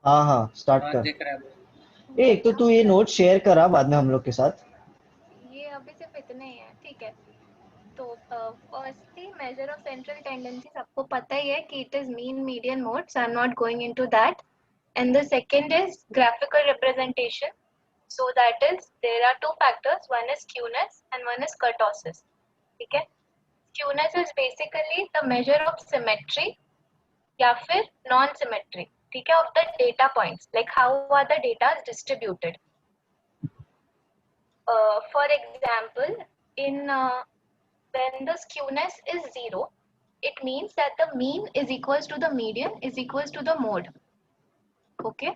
हाँ हाँ, स्टार्ट हाँ कर। दिख रहा है। एक तो देखना तू ये नोट शेयर करा बाद में हम लोग के साथ। ये अभी सिर्फ इतने ही है, ठीक है। तो firstly measure of central tendency सबको पता ही है कि it is mean median modes, I am not going into that. And the second is graphical representation, so that is there are two factors, one is skewness and one is kurtosis, ठीक है। skewness is basically the measure of symmetry या फिर non symmetry, ठीक है, of the data points, like how are the data distributed. For example, in when the skewness is 0, it means that the mean is equals to the median is equals to the mode. Okay.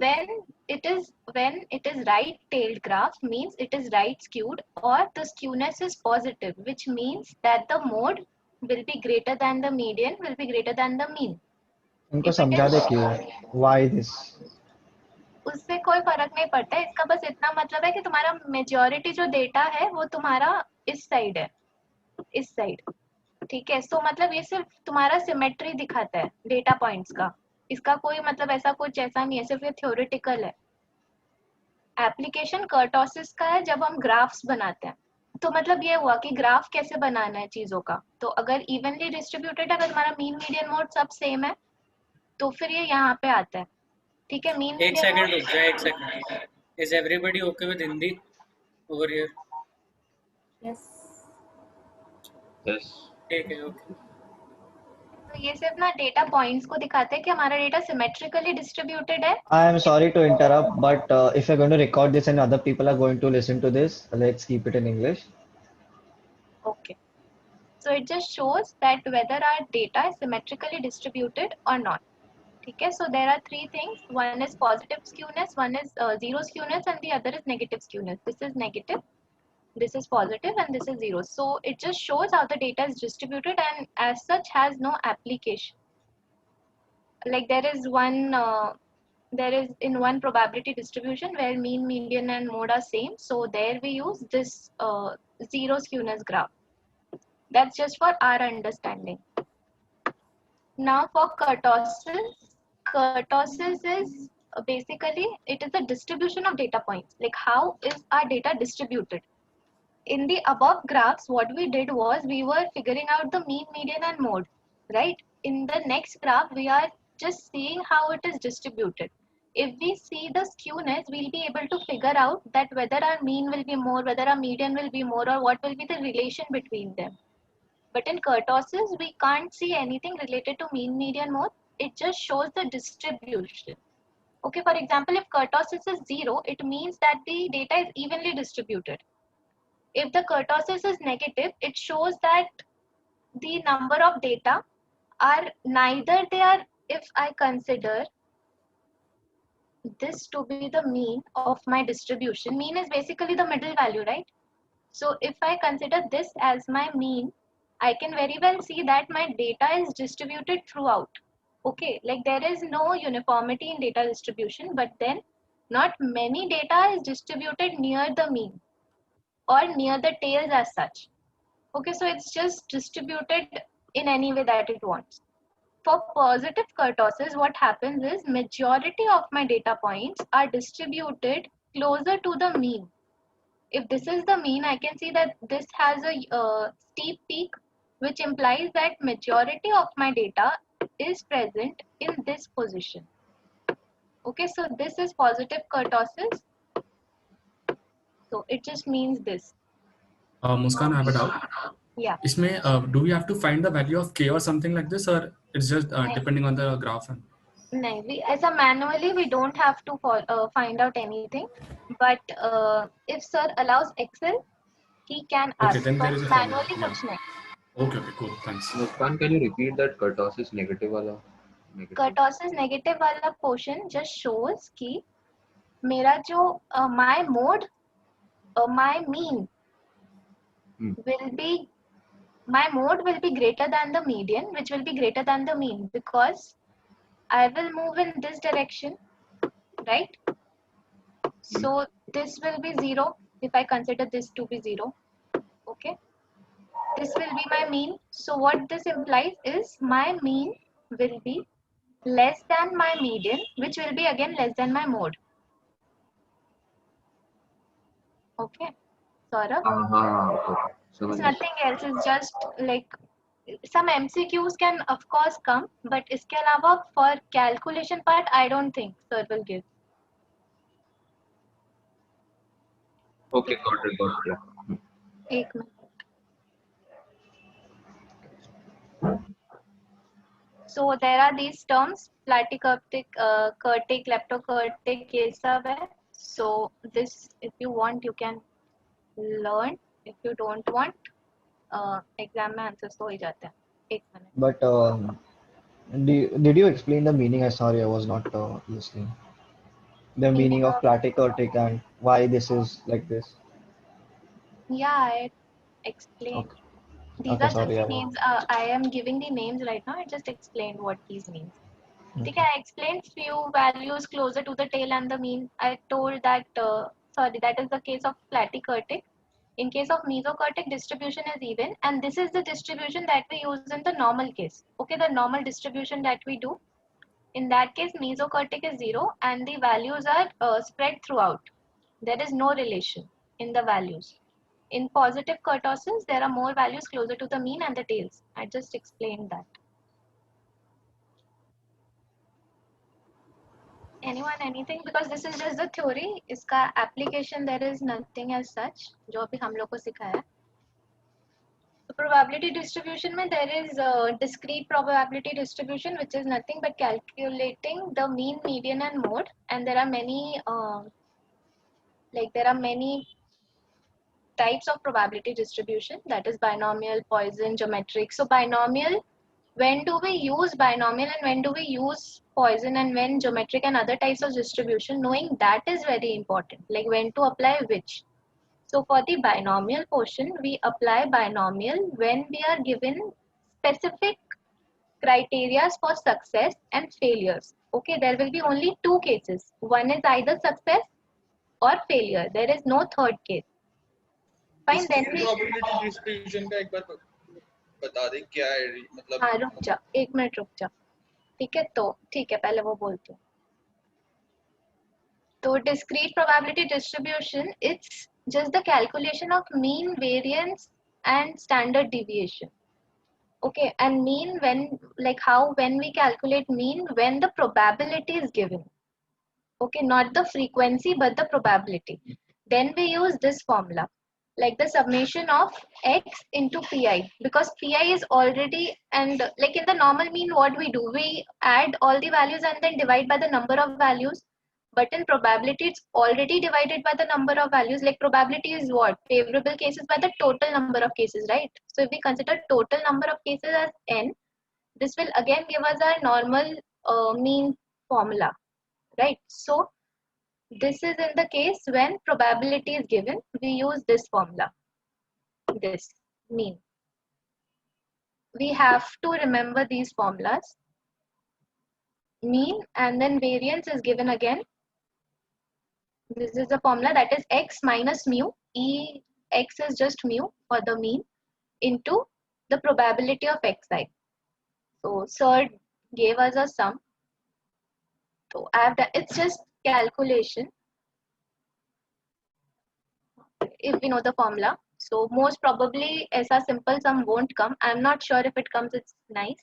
When it is right tailed graph means it is right skewed, or the skewness is positive, which means that the mode will be greater than the median, will be greater than the mean. उनको If it समझा दे is, क्यों, why this. उससे कोई फर्क नहीं पड़ता है, इसका बस इतना मतलब है कि तुम्हारा मेजॉरिटी जो डेटा है वो तुम्हारा इस साइड है, इस साइड, ठीक है। सो मतलब ये सिर्फ तुम्हारा सिमेट्री दिखाता है डेटा पॉइंट्स का, इसका कोई मतलब ऐसा कुछ ऐसा नहीं है, सिर्फ ये थ्योरेटिकल है। एप्लीकेशन कर्टोसिस का है जब हम ग्राफ्स बनाते हैं। तो मतलब ये हुआ कि ग्राफ कैसे बनाना है चीजों का, तो अगर इवनली डिस्ट्रीब्यूटेड, अगर हमारा मीन मीडियन मोड सब सेम है तो फिर ये यहाँ पे आता है, ठीक है। मीन एक मीडियन सेकंड रुक जा, एक mode, second. Is everybody okay with Hindi over here? Yes. Yes. ठीक है, ओके। तो ये सिर्फ ना डेटा पॉइंट्स को दिखाते हैं कि हमारा डेटा सिमेट्रिकली डिस्ट्रीब्यूटेड है। I am sorry to interrupt, but if you're going to record this and other people are going to listen to this, let's keep it in English. Okay. So it just shows that whether our data is symmetrically distributed or not. Okay, so there are three things. One is positive skewness, one is zero skewness, and the other is negative skewness. This is negative, this is positive, and this is zero. So it just shows how the data is distributed and as such has no application. Like there is in one probability distribution where mean, median, and mode are same. So there we use this zero skewness graph. That's just for our understanding. Now for kurtosis, kurtosis is basically it is a distribution of data points. Like how is our data distributed? In the above graphs, what we did was we were figuring out the mean, median, and mode, right? In the next graph, we are just seeing how it is distributed. If we see the skewness, we'll be able to figure out that whether our mean will be more, whether our median will be more, or what will be the relation between them. But in kurtosis, we can't see anything related to mean, median, mode. It just shows the distribution. Okay, for example, if kurtosis is 0, it means that the data is evenly distributed. If the kurtosis is negative, it shows that the number of data are neither they are, if I consider this to be the mean of my distribution, mean is basically the middle value, right? So if I consider this as my mean, I can very well see that my data is distributed throughout. Okay, like there is no uniformity in data distribution, but then not many data is distributed near the mean or near the tails as such. Okay, so it's just distributed in any way that it wants. For positive kurtosis, what happens is majority of my data points are distributed closer to the mean. If this is the mean, I can see that this has a steep peak, which implies that majority of my data is present in this position. Okay, so this is positive kurtosis. So it just means this. Muskan, I have a doubt. Yeah. इसमें do we have to find the value of k or something like this, or it's just depending on the graph? No, as a manually we don't have to find out anything, but if sir allows Excel, he can Okay, ask. then there is a formula. Manually Yeah. कुछ नहीं. Okay, cool, thanks. Muskan, can you repeat that kurtosis negative wala? Negative. Kurtosis negative वाला portion just shows कि मेरा जो my mode, my mean will be, my mode will be greater than the median, which will be greater than the mean, because I will move in this direction, right? So this will be 0 if I consider this to be 0. Okay, this will be my mean. So what this implies is my mean will be less than my median, which will be again less than my mode. Okay, Saurabh? Okay. It's समझ गया. nothing else. It's just like some MCQs can of course come, but इसके अलावा for calculation part, I don't think sir will give. Okay, got it. Yeah. एक minute. So there are these terms, platykurtic, curtic, leptokurtic, ये सब है. So this, if you want, you can learn. If you don't want, exam में answers तो हो ही जाते हैं. एक minute. But did you explain the meaning? I sorry, I was not listening. The meaning of platykurtic and why this is like this. Yeah, I explained. Okay. These Okay, are sorry. just the names. I am giving the names right now. I just explained what these means. Okay, I explained few values closer to the tail and the mean. I told that, sorry, that is the case of platykurtic. In case of mesokurtic, distribution is even, and this is the distribution that we use in the normal case. Okay, the normal distribution that we do. In that case, mesokurtic is 0 and the values are spread throughout. There is no relation in the values. In positive kurtosis, there are more values closer to the mean and the tails. I just explained that. Anyone, anything? Because this is just the theory. इसका application there is nothing as such. जो अभी हम लोग को सिखाया है. The probability distribution में there is a discrete probability distribution, which is nothing but calculating the mean, median, and mode. And there are many, there are many types of probability distribution. That is binomial, Poisson, geometric. So binomial, when do we use binomial and when do we use Poisson and when geometric and other types of distribution? Knowing that is very important. Like when to apply which. So for the binomial portion, we apply binomial when we are given specific criteria for success and failures. Okay, there will be only two cases. One is either success or failure. There is no third case. Fine, then we... probability distribution का एक बार बता दे क्या है मतलब. हाँ रुक जा, एक मिनट रुक जा. ठीक है, तो ठीक है, पहले वो बोलते हैं. तो discrete probability distribution, it's just the calculation of mean, variance, and standard deviation. Okay, and mean when, like how, when we calculate mean, when the probability is given. Okay, not the frequency, but the probability. Then we use this formula, like the summation of x into pi, because pi is already, and like in the normal mean, what we do, we add all the values and then divide by the number of values. But in probability, it's already divided by the number of values. Like probability is what? Favorable cases by the total number of cases, right? So if we consider total number of cases as n, this will again give us our normal mean formula, right? So this is in the case when probability is given, we use this formula, this mean. We have to remember these formulas. Mean and then variance is given again. This is the formula, that is x minus mu. X is just mu for the mean into the probability of xi. So sir gave us a sum. So I have done, it's just calculation if we know the formula. So most probably ऐसा simple sum won't come. I'm not sure if it comes, it's nice.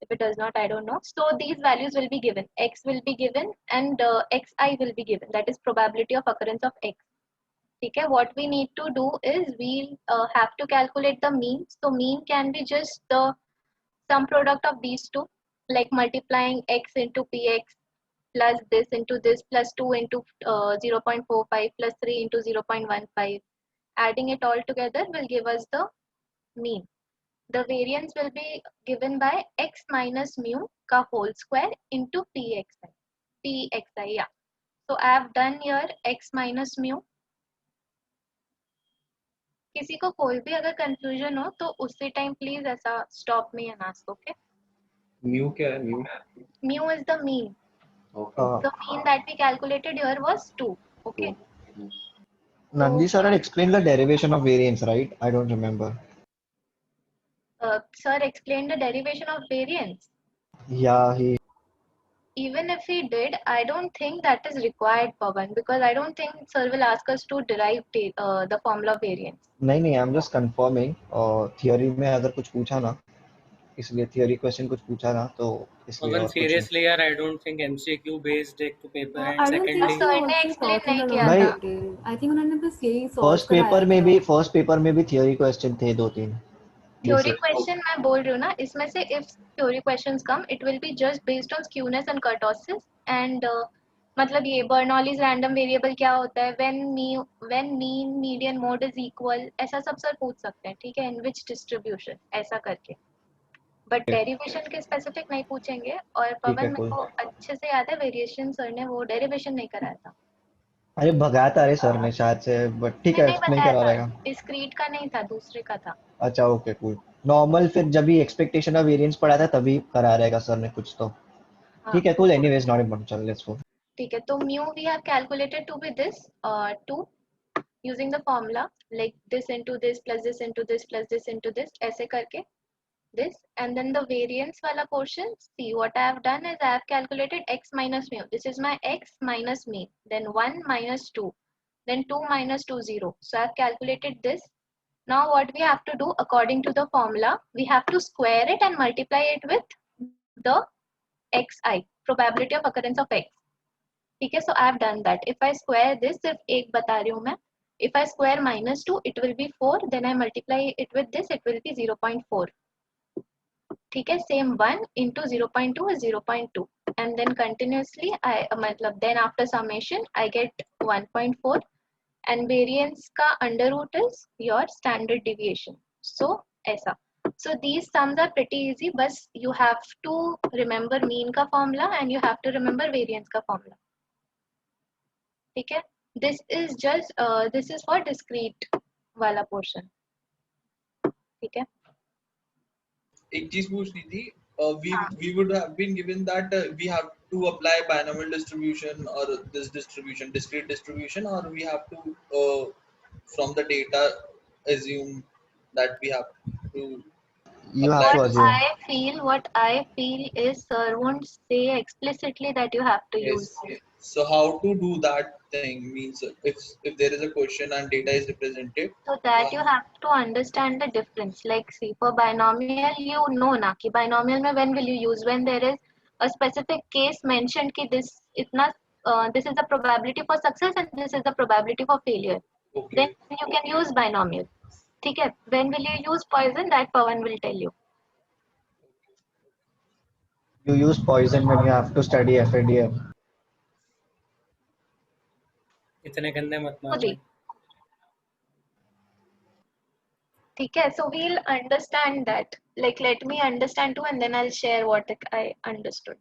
If it does not, I don't know. So these values will be given. X will be given and xi will be given. That is probability of occurrence of x. Okay, what we need to do is we have to calculate the mean. So mean can be just the sum product of these two, like multiplying x into px plus this into this plus 2 into 0.45 plus 3 into 0.15. Adding it all together will give us the mean. The variance will be given by x minus mu ka whole square into pxi. Yeah. So I have done here x minus mu. किसी को कोई भी अगर confusion हो तो उसी time please ऐसा stop me and ask, okay? Mu क्या है mu? Mu is the mean. Okay. The mean that we calculated here was 2. Okay. Nandi sir had explained the derivation of variance, right? I don't remember. Sir explained the derivation of variance. Yeah, he. even if he did, I don't think that is required, Pawan, because I don't think sir will ask us to derive the formula of variance. नहीं नहीं, I am just confirming, और theory में अगर कुछ पूछा ना, इसलिए theory question कुछ पूछा ना तो इसलिए, पवन और कुछ नहीं। seriously यार, I don't think MCQ based एक तो paper है, I and don't think secondly sir so. ने Also explain taught in नहीं a किया lot था। of detail. I think उन्होंने बस यही solve फर्स्ट पेपर कराया में भी थियोरी क्वेश्चन थे 2-3 थ्योरी बेसिक। क्वेश्चन मैं बोल रही हूँ ना, इसमें से if theory questions come, it will be just based on skewness and kurtosis and मतलब ये बर्नौलीज रैंडम वेरिएबल क्या होता है, when mean median mode is equal, ऐसा सब सर पूछ सकते हैं, ठीक है, इन विच डिस्ट्रीब्यूशन, ऐसा करके। बट डेरिवेशन के स्पेसिफिक नहीं पूछेंगे। और ठीक पवन है, मेरे कोई। को अच्छे से याद है, वेरिएशन सर ने वो डेरिवेशन नहीं कराया था। अरे भगाता रहे सर ने शायद से, बट ठीक है, नहीं एक्सप्लेन बताया करा था, रहेगा। डिस्क्रीट का नहीं था, दूसरे का था। अच्छा, ओके, कूल। नॉर्मल फिर जब भी एक्सपेक्टेशन ऑफ वेरिएंस पढ़ा था तभी करा रहेगा सर ने कुछ तो। हाँ ठीक है, कूल। एनीवेज, नॉट इम्पोर्टेंट, चल लेट्स गो। ठीक है, तो mu v have calculated to be this 2 using the formula like this into this plus this into this plus this into this, ऐसे करके this, and then the variance wala portion, see what I have done is I have calculated x minus mu, this is my x minus mean, then 1 minus 2, then 2 minus 2 0, so I have calculated this. Now what we have to do according to the formula, we have to square it and multiply it with the xi, probability of occurrence of x, ठीक है। So I have done that. If I square this, सिर्फ एक बता रही हूँ मैं, if I square minus 2 it will be 4, then I multiply it with this, it will be 0.4, ठीक है। same 1 into 0.2 is 0.2, and then continuously I मतलब then after summation I get 1.4, and variance का under root is your standard deviation, so ऐसा। So these sums are pretty easy, बस you have to remember mean का formula and you have to remember variance का formula, ठीक है। This is just this is for discrete वाला portion, ठीक है। एक चीज पूछनी थी, we would have been given that we have to apply binomial distribution or this distribution, discrete distribution, or we have to from the data assume that we have to You have apply to this. assume. What I feel is sir won't say explicitly that you have to Yes, use this. yes. So how to do that thing means if there is a question and data is represented, So that you have to understand the difference. Like see, for binomial you know na कि binomial में when will you use, when there is a specific case mentioned कि this इतना this is the probability for success and this is the probability for failure, okay, then you can use binomial, ठीक है। when will you use Poisson, that Pawan will tell you. You use Poisson when you have to study FADM. इतने गंदे मत मार जी, भाई। ठीक है। so we'll understand that, like let me understand too and then I'll share what I understood.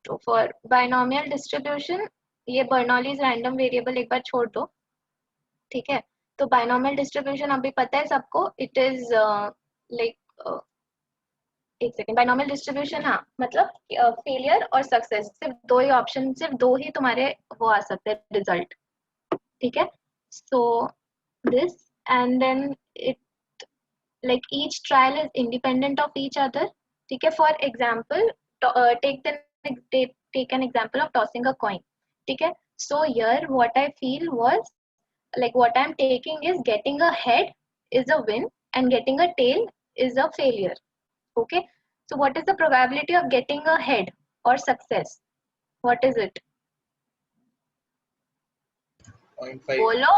तो for binomial distribution, ये Bernoulli's random variable एक बार छोड़ दो, ठीक है। तो binomial distribution अभी पता है सबको, it is like एक सेकेंड, बाइनोमियल डिस्ट्रीब्यूशन, हाँ मतलब फेलियर और सक्सेस, सिर्फ दो ही ऑप्शन, सिर्फ दो ही तुम्हारे वो आ सकते हैं रिजल्ट, ठीक है। So this and then it like each trial is independent of each other, ठीक है। For example take an example of tossing a coin, ठीक है। so here what I feel was like what I'm taking is getting a head is a win and getting a tail is a failure, okay। so what is the probability of getting a head or success, what is it, 0.5. बोलो।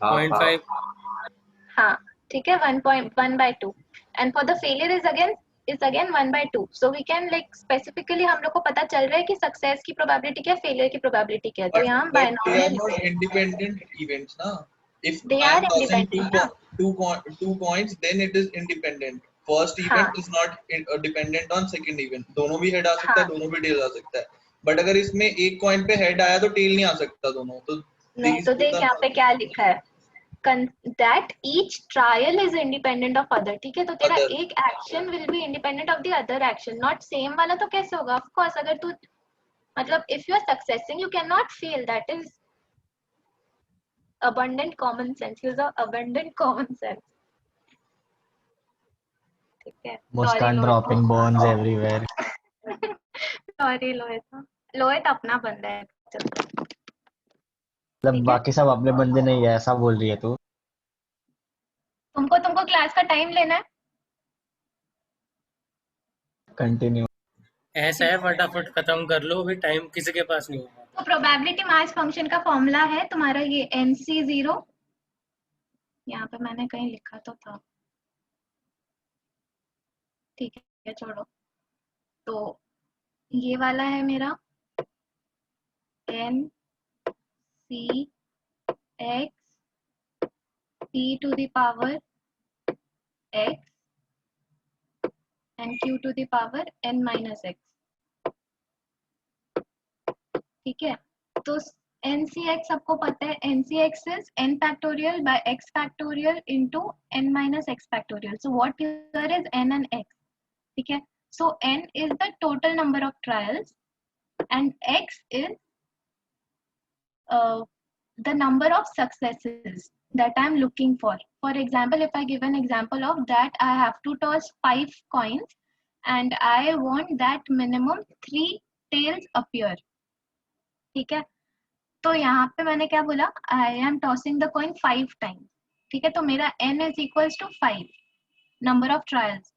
0.5 हाँ ठीक है, 1.1/2, and for the failure is again 1/2, so we can like specifically हम लोग को पता चल रहा है कि सक्सेस की प्रोबेबिलिटी क्या है, फेलियर की प्रोबेबिलिटी क्या है, तो यहाँ But they are binomial not independent events, na? If They I are am tossing independent, two coins, then it is independent. First हाँ event is not dependent on second event. दोनों भी head आ सकता है, हाँ दोनों भी tail आ सकता है. But अगर इसमें एक coin पे head आया तो tail नहीं आ सकता दोनों. तो नहीं, these तो both देख are यहाँ पे क्या लिखा है, that each trial is independent of other, ठीक है। तो तेरा other. एक action will be independent of the other action, not same वाला तो कैसे होगा, of course अगर तू मतलब if you are successing you cannot fail, that is abundant common sense, use of abundant common sense, ठीक है। Sorry Muskan note dropping bones everywhere. Sorry Lohit अपना बंदा है। मतलब ठीक है। बाकी सब अपने बंदे नहीं है ऐसा बोल रही है तू? तुमको क्लास का टाइम लेना है। कंटिन्यू। ऐसा है, फटाफट खत्म कर लो, अभी टाइम किसी के पास नहीं होगा। तो प्रोबेबिलिटी मास फंक्शन का फॉर्मूला है तुम्हारा ये NC0, यहाँ पे मैंने कहीं लिखा तो था, ठीक है छोड़ो। तो ये वाला है मेरा NC x p to the power x and q to the power n minus x, ठीक है। तो NCX सबको पता है, NCX is n factorial by x factorial into n minus x factorial. So what here is n and x, ठीक है। So n is the total number of trials and x is the number of successes that I am looking for. For example, if I give an example of that, I have to toss 5 coins and I want that minimum 3 tails appear, ठीक है। तो यहाँ पे मैंने क्या बोला, I am tossing the coin 5 times, ठीक है। तो मेरा n is equals to 5 number of trials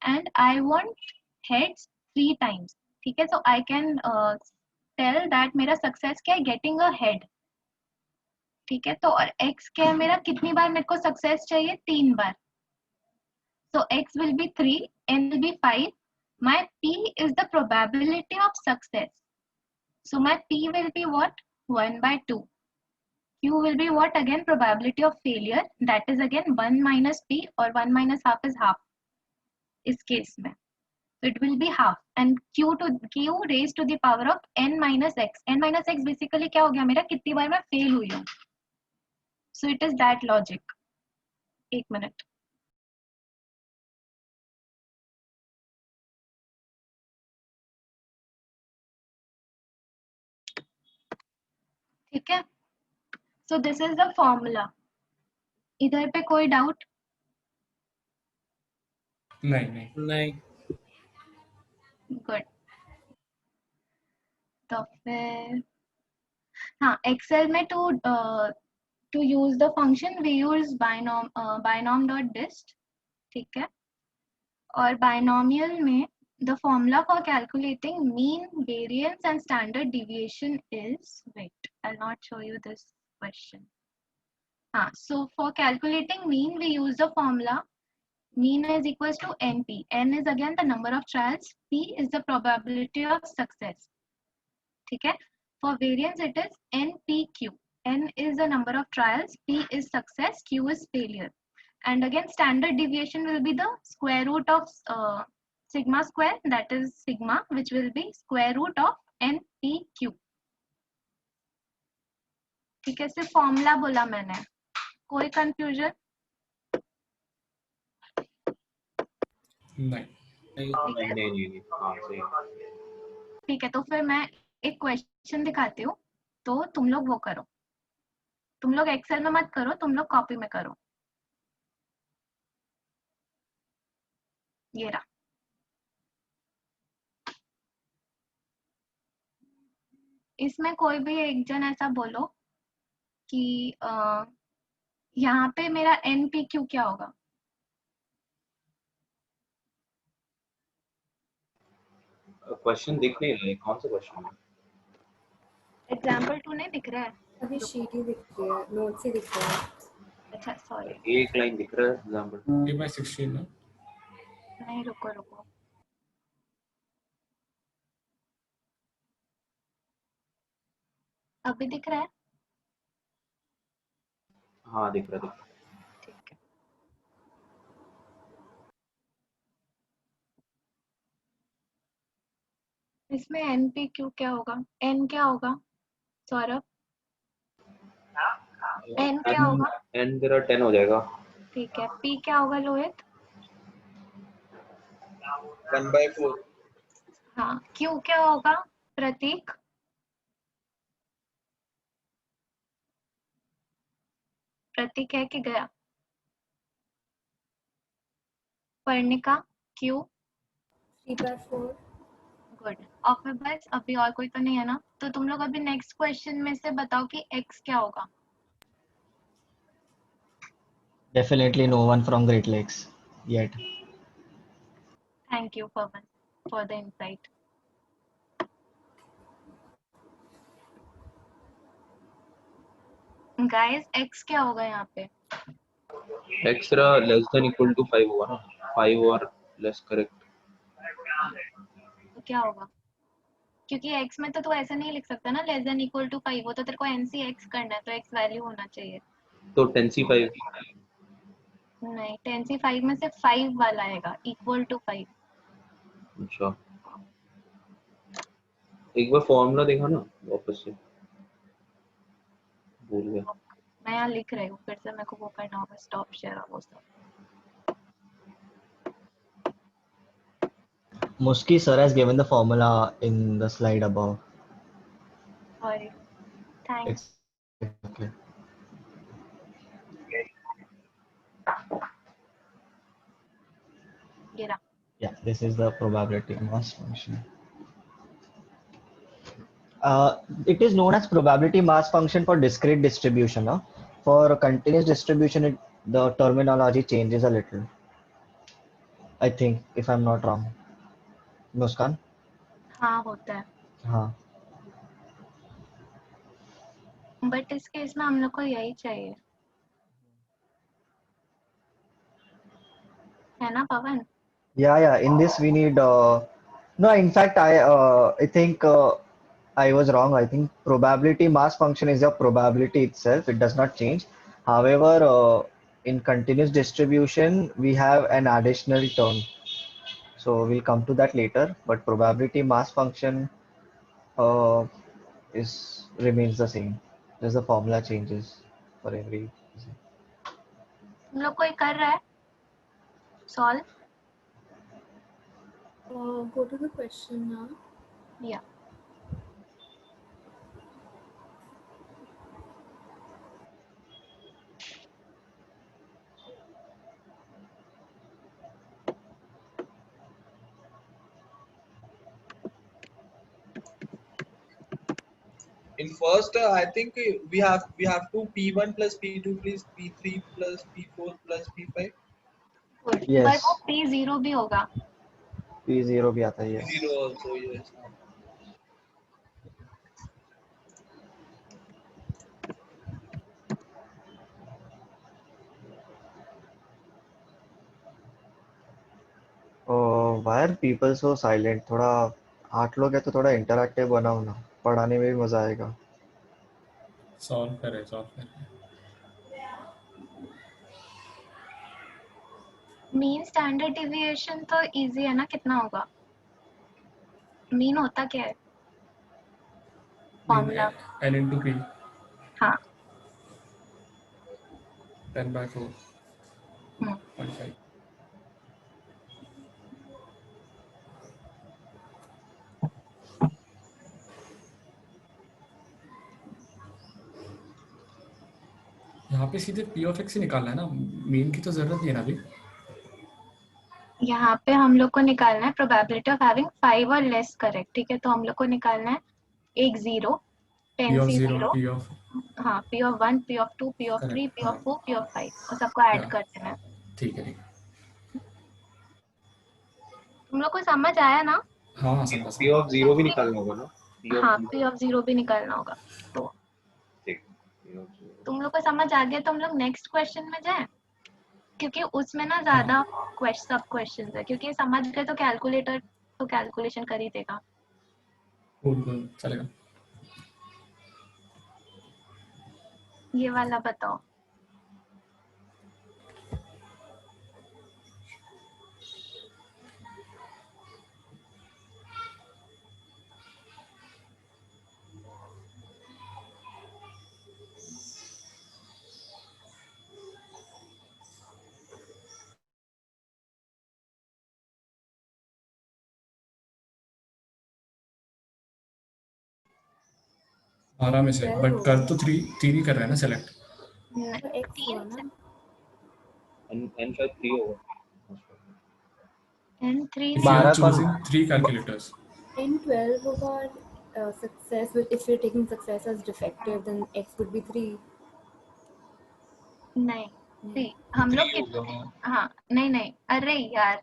and I want heads 3 times, ठीक है। So I can tell that मेरा सक्सेस क्या है, गेटिंग अ हेड, ठीक है। तो और x क्या है मेरा, कितनी बार मेरे को सक्सेस चाहिए, 3 बार। सो x will B 3, n will be 5, my p is the probability of success, so my p will be what, 1/2. Q will be what again, probability of failure, that is again 1 minus P, or 1 minus half is half इस case में, so it will be half, and Q raised to the power of n minus x. n minus x basically क्या हो गया मेरा, कितनी बार मैं fail हुई हूँ, so it is that logic. एक मिनट, ठीक है। so this is the formula. इधर पे कोई डाउट? नहीं। गुड। तो फिर हाँ, एक्सेल में to use the function we use binom.dist, ठीक है। और binomial में the formula for calculating mean, variance and standard deviation is, wait, I'll not show you this question. So for calculating mean we use the formula mean is equals to NP. N is again the number of trials, P is the probability of success, ठीक है। For variance it is NPQ. N is the number of trials, P is success, Q is failure. And again standard deviation will be the square root of sigma square, that is sigma, which will be square root of NPQ, ठीक है। सिर्फ formula बोला मैंने, कोई confusion? नहीं। नहीं हाँ सही। ठीक है, तो फिर मैं एक क्वेश्चन दिखाती हूँ, तो तुम लोग वो करो, तुम लोग एक्सेल में मत करो, तुम लोग कॉपी में करो। ये रहा, इसमें कोई भी एक जन ऐसा बोलो कि यहाँ पे मेरा NPQ क्या होगा? क्वेश्चन दिख नहीं रहा है, कौन सा क्वेश्चन है? एग्जाम्पल 2 नहीं दिख रहा है? अभी शीट ही दिख रही है, नोट से दिख रहा है। अच्छा सॉरी, एक लाइन दिख रहा है एग्जांपल। 3/16 ना? नहीं रुको, अभी दिख रहा है? हाँ दिख रहा है। ठीक है, इसमें NPQ क्या होगा, N क्या होगा सौरभ? N क्या होगा? एन तेरा 10 हो जाएगा। ठीक है, P क्या होगा लोहित? 1/4। हाँ, Q क्या होगा प्रतीक? प्रतीक है कि गया? पर्णिका, Q? 3/4। गुड। और फिर बस अभी और कोई तो नहीं है ना, तो तुम लोग अभी नेक्स्ट क्वेश्चन में से बताओ कि x क्या होगा. Definitely no one from Great Lakes yet. Thank you for the insight. Guys, x क्या होगा यहाँ पे? Extra less than equal to 5 होगा ना, 5 और लेस करेक्ट. तो क्या होगा? क्योंकि x में तो तू ऐसे नहीं लिख सकता ना लेस देन इक्वल टू 5, वो तो तेरे को NC x करना है, तो x वैल्यू होना चाहिए. तो 10C5. नहीं, 10C5 में से 5 वाला आएगा इक्वल टू 5. अच्छा, एक बार फॉर्मूला देखा ना वापस से, भूल गया. मैं यहाँ लिख रही हूँ, फिर से मेरे को वो करना होगा, स्टॉप शेयर और वो सब. Muski sir has given the formula in the slide above. Sorry, thanks. It's okay. गिरा. Yeah, this is the probability mass function. It is known as probability mass function for discrete distribution. Huh? For continuous distribution, the terminology changes a little. I think, if I'm not wrong. Muskan? हाँ होता है, हाँ. But इस case में हम लोग को यही चाहिए, है ना पवन? Yeah. In this we need. No, in fact, I think I was wrong. I think probability mass function is a probability itself. It does not change. However, in continuous distribution, we have an additional term. So we'll come to that later. But probability mass function remains the same. Just the formula changes for every. तुम लोग कोई कर रहा है solve? Go to the question now. या In first, I think we have to P1 plus P2 plus P3 plus P4 plus P5. Yes. पर वो P0 भी होगा. P0 भी आता है. Yes. P0 also, yes. Why are people so silent? थोड़ा 8 लोग हैं तो थोड़ा इंटरैक्टिव बनाओ ना, पढ़ाने में भी मजा आएगा. सॉल्व करे. मीन स्टैंडर्ड डिविएशन तो इजी है ना, कितना होगा? मीन होता क्या है? फॉर्मूला. N into P, हाँ. 10/4, हम्म. 0.5. यहाँ पे सीधे P of x ही निकालना है ना, मीन की तो जरूरत नहीं है ना अभी. यहाँ पे हम लोग को निकालना है प्रोबेबिलिटी ऑफ हैविंग 5 और लेस करेक्ट. ठीक है, तो हम लोग को निकालना है एक 0, P of 0, 10C0, P of, हाँ, P of 1, P of 2, P of 3, correct, P of हाँ. 4, P of 5, और सबको ऐड Yeah. कर देना है. ठीक है. तुम लोग को समझ आया ना? हाँ समझ. P of 0 भी निकालना होगा ना. हाँ, P of 0 भी निकालना होगा. तो ठीक. P of 0. तुम लोग को समझ आ गया तो हम लोग नेक्स्ट क्वेश्चन में जाएं, क्योंकि उसमें ना ज्यादा सब क्वेश्चंस है, क्योंकि समझ गए तो कैलकुलेटर तो कैलकुलेशन कर ही देगा. कूल चलेगा. ये वाला बताओ. आराम में से, बट कर तो 3 ही कर रहे हैं ना सेलेक्ट. तो x हुआ ना. N शायद 3 होगा. N3 If you are 12 choosing 3 calculators. N12 होगा success. If you're taking success as defective, then x would be 3. नहीं, see, हम लोग Three होगा, हाँ। हाँ, नहीं, अरे यार,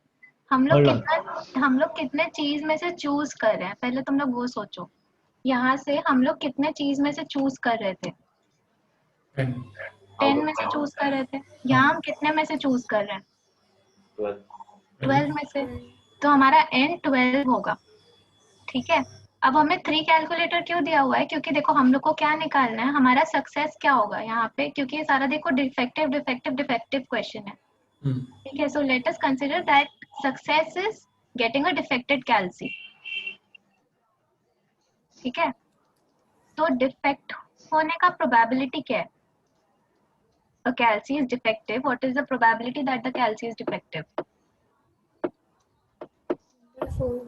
हम लोग कितने चीज में से चूज कर रहे हैं, पहले तुम लोग वो सोचो। यहाँ से हम लोग कितने चीज में से चूज कर रहे थे? 10 में से चूज कर रहे थे। यहाँ हम कितने में से चूज कर रहे हैं? 12 में से। तो हमारा n 12 होगा, ठीक है। अब हमें 3 कैलकुलेटर क्यों दिया हुआ है? क्योंकि देखो हम लोग को क्या निकालना है, हमारा सक्सेस क्या होगा यहाँ पे, क्योंकि ये सारा देखो डिफेक्टिव क्वेश्चन है, ठीक है। So let us consider that success is getting a defected कैल्सी, ठीक है। तो डिफेक्ट होने का प्रोबेबिलिटी क्या है? A calci is defective. What is the probability that the calci is defective? 1/4.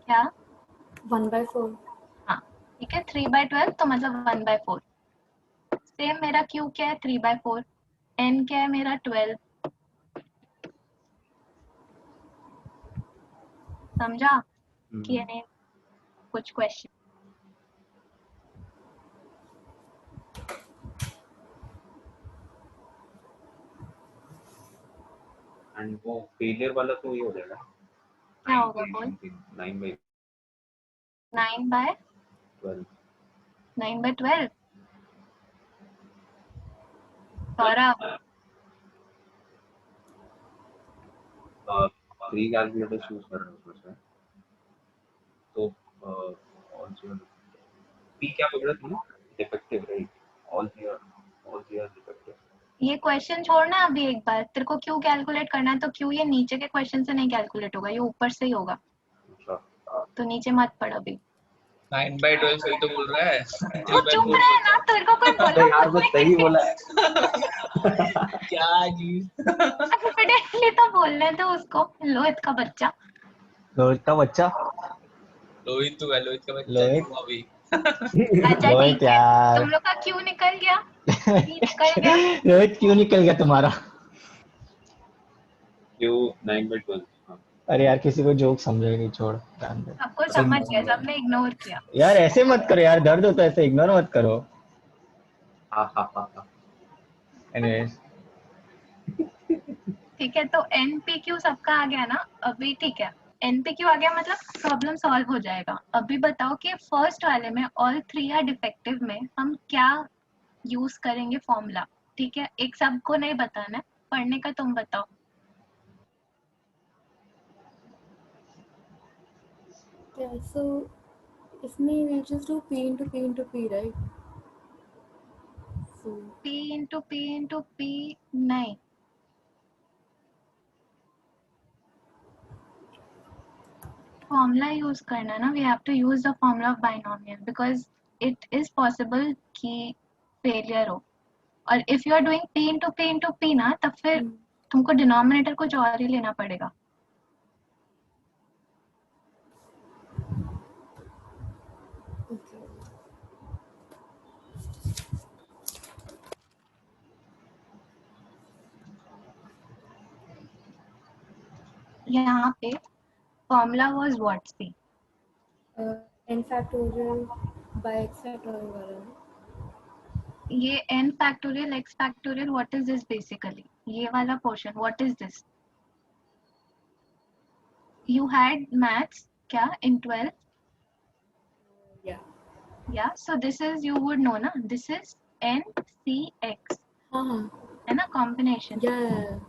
क्या? 1/4. हाँ, ठीक है। 3/12 तो मतलब 1/4। सेम मेरा Q क्या है? 3/4। N क्या है मेरा? 12। समझा कि ये नहीं कुछ क्वेश्चन? एंड वो फेलियर वाला तो ये हो जाएगा, क्या होगा बोल? 9/12. 9/12 सौरभ, 3 कैलकुलेटर्स यूज कर रहे हैं उसमें से, तो ऑल पी क्या बोल रहे थे? Defective, right? All 3 are defective. ये क्वेश्चन छोड़ना अभी एक बार। तेरे को क्यू कैलकुलेट करना है तो क्यू ये नीचे के क्वेश्चन से नहीं कैलकुलेट होगा, ये ऊपर से ही होगा। तो नीचे मत पढ़ अभी। 9/12 सही तो बोल रहा है। वो चुप रहे ना, तेरे को कोई बोला? यार वो सही बोला है। क्या जी? कॉन्फिडेंटली तो बोलने दो उसको, लोहित का बच्चा। लोहित का बच्चा। लोहित तो है, लोहित का बच्चा लोहित? नहीं हुआ अभी। अच्छा लोहित ठीक है, यार। तुम लोग का क्यू निकल गया, निकल गया। रोहित क्यों निकल गया तुम्हारा? क्यों 9/12? अरे यार किसी को जोक समझा ही नहीं, छोड़ ध्यान दे। सबको समझ गया, सबने इग्नोर किया। यार ऐसे मत करो यार, दर्द होता है, ऐसे इग्नोर मत करो। एनीवेज, ठीक है, तो एनपीक्यू सबका आ गया ना अभी? ठीक है, एनपीक्यू आ गया मतलब प्रॉब्लम सॉल्व हो जाएगा। अभी बताओ कि फर्स्ट वाले में ऑल 3 आर डिफेक्टिव में हम क्या यूज करेंगे फॉर्मूला, ठीक है। एक सबको नहीं बताना है, पढ़ने का तुम बताओ। Yeah, so इसमें we'll just do P into P into P, right? So P into P into P नहीं, फॉर्मूला यूज करना ना। We have to use the formula of binomial because it is possible कि failure हो। और if you are doing P into P ना, तब फिर तुमको डिनोमिनेटर कुछ और ही लेना पड़ेगा। okay. यहाँ पे formula was what? See, N factorial by x factorial वाला है। ये n factorial x factorial, what is this basically? ये वाला portion what is this? You had maths क्या in 12? Yeah. So this is, you would know ना, this is NCX हाँ है ना, कॉम्बिनेशन। yeah.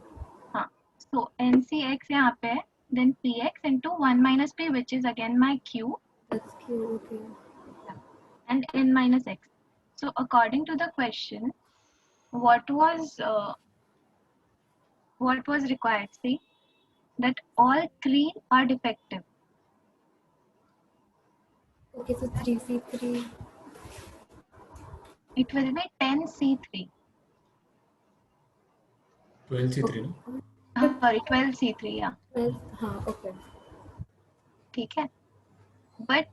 हाँ, so NCX यहाँ पे है, then PX into 1 minus P which is again my Q That's cute. Okay. and N minus X. So according to the question, what was required? See that all 3 are defective. Okay, so 3C3. It will be 10C3. 12C3 no? Sorry, 12C3, yeah. 12. हाँ, okay. ठीक है, but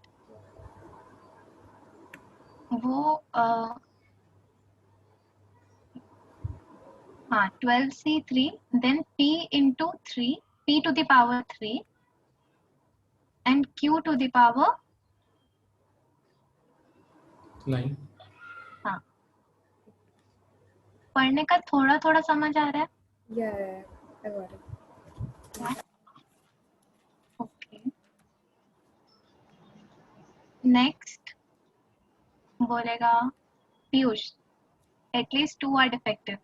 वो हाँ 12C3 then P into 3, P to the power 3 and q to the power 9. हाँ पढ़ने का थोड़ा थोड़ा समझ आ रहा है Yeah, I got it. Okay next बोलेगा पीयूष एटलीस्ट 2 आर डिफेक्टिव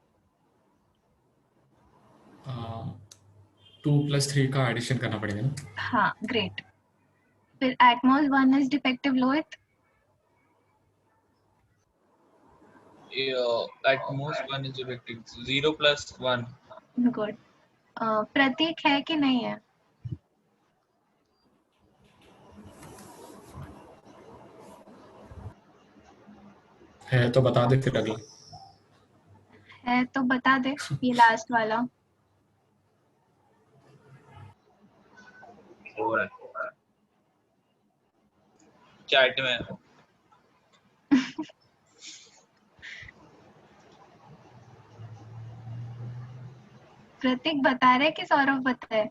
2 + 3 का एडिशन करना पड़ेगा ना. हाँ ग्रेट फिर at most 1 is defective Lohit At most one is defective. 0 + 1. Good Pratik है कि नहीं है है तो बता दे फिर अगला. है तो बता दे ये लास्ट वाला और Chat में. प्रतीक बता रहे कि सौरभ बताए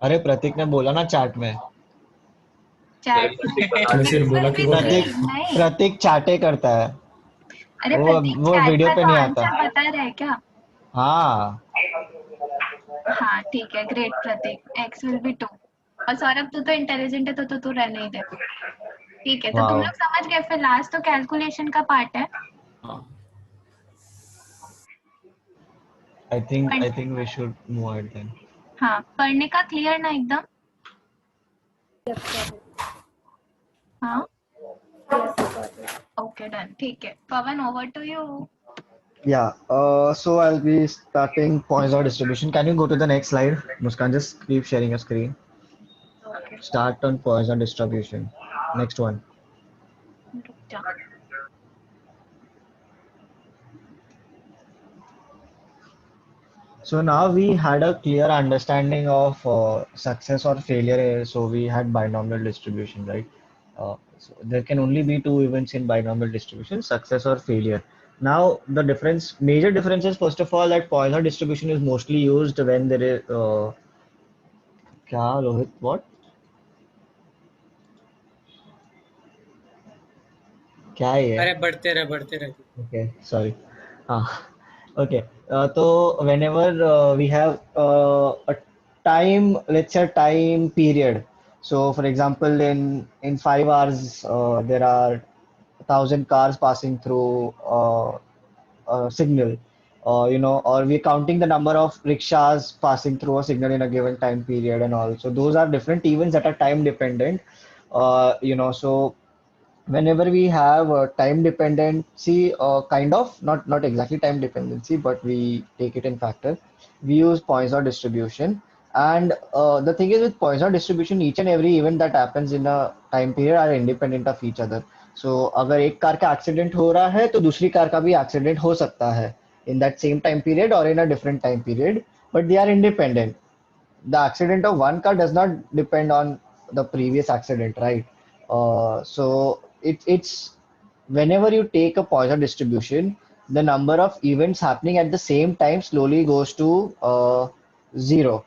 अरे प्रतीक ने बोला ना चैट में. चैट तूने फिर बोला कि वो है. नहीं प्रतीक चाटे करता है. अरे वो प्रतीक वो चैट वीडियो का पे तो नहीं आता. आंसर बता रहा है क्या हाँ हाँ ठीक है great Prateek x will be 2 और सौरभ तू तो इंटेलिजेंट है तो तू रहने ही दे ठीक है तो तुम Wow. लोग समझ गए फिर लास्ट तो कैलकुलेशन का पार्ट है हाँ. I think we should move ahead then. हाँ पढ़ने का क्लियर ना एकदम Yep, got it. हाँ Yes, got it. Okay done ठीक है Pawan over to you Yeah. So I'll be starting Poisson distribution. Can you go to the next slide? Muskan, just keep sharing your screen. Okay Start on Poisson distribution. Next one. रुक जा So now we had a clear understanding of success or failure. So we had binomial distribution, right? So there can only be two events in binomial distribution: success or failure. Now the difference, major difference is first of all that Poisson distribution is mostly used when there is क्या Rohit what? क्या है ये? अरे बढ़ते रहे Okay, sorry. Okay. So whenever we have a time, let's say time period. So for example, in 5 hours, there are 1,000 cars passing through a signal. Or we're counting the number of rickshaws passing through a signal in a given time period, and all. So those are different events that are time dependent. So whenever we have time dependency, kind of not exactly time dependency, but we take it in factor, we use Poisson distribution. And the thing is with Poisson distribution, each and every event that happens in a time period are independent of each other. So अगर एक car का accident हो रहा है तो दूसरी car का भी एक्सीडेंट हो सकता है in that same time period or in a different time period, but they are independent. The accident of one car does not depend on the previous accident, right? So it's whenever you take a Poisson distribution, the number of events happening at the same time slowly goes to zero.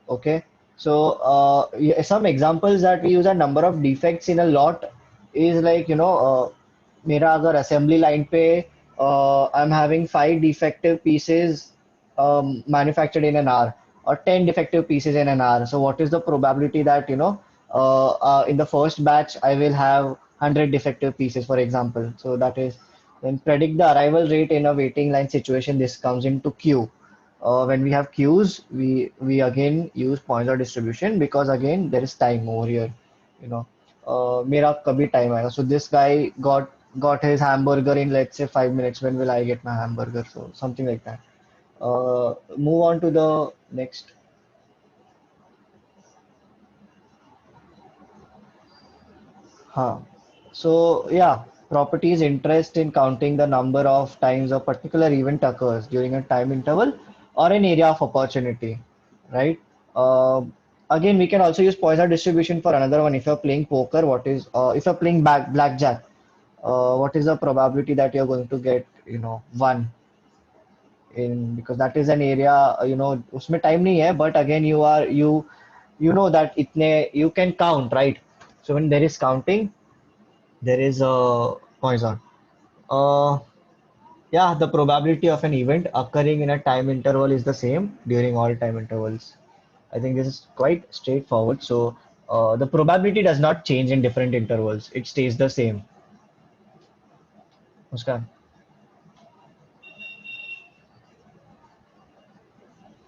Okay, so some examples that we use, a number of defects in a lot is like मेरा अगर assembly line पे I'm having 5 defective pieces manufactured in an hour or 10 defective pieces in an hour. So what is the probability that in the first batch I will have 100 defective pieces, for example. So that is then predict the arrival rate in a waiting line situation. This comes into Q. When we have queues, we again use Poisson distribution because again there is time over here. मेरा कभी time आएगा. So this guy got his hamburger in, let's say, 5 minutes. When will I get my hamburger? So something like that. Move on to the next. Huh. So yeah, properties interest in counting the number of times a particular event occurs during a time interval or an area of opportunity, right? Again, we can also use Poisson distribution for another one. If you're playing poker, if you're playing blackjack, what is the probability that you're going to get, one in, because that is an area, उसमें time नहीं है, but again you know that इतने you can count, right? So when there is counting, there is a Poisson. Uh, yeah, the probability of an event occurring in a time interval is the same during all time intervals. I think this is quite straightforward. So the probability does not change in different intervals. It stays the same. Muskan.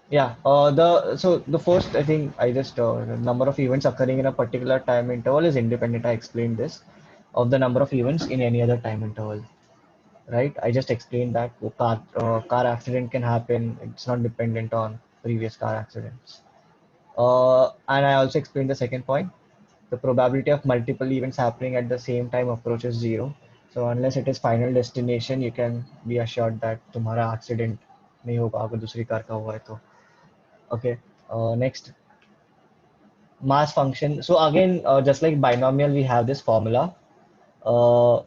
Yeah, the first I think I just the number of events occurring in a particular time interval is independent. I explained this of the number of events in any other time interval, right? I just explained that car accident can happen. It's not dependent on previous car accidents. And I also explained the second point. The probability of multiple events happening at the same time approaches zero. So unless it is final destination, you can be assured that तुम्हारा accident नहीं होगा अगर दूसरी car का हुआ है तो. Okay. Next, mass function. So again, just like binomial, we have this formula. Uh,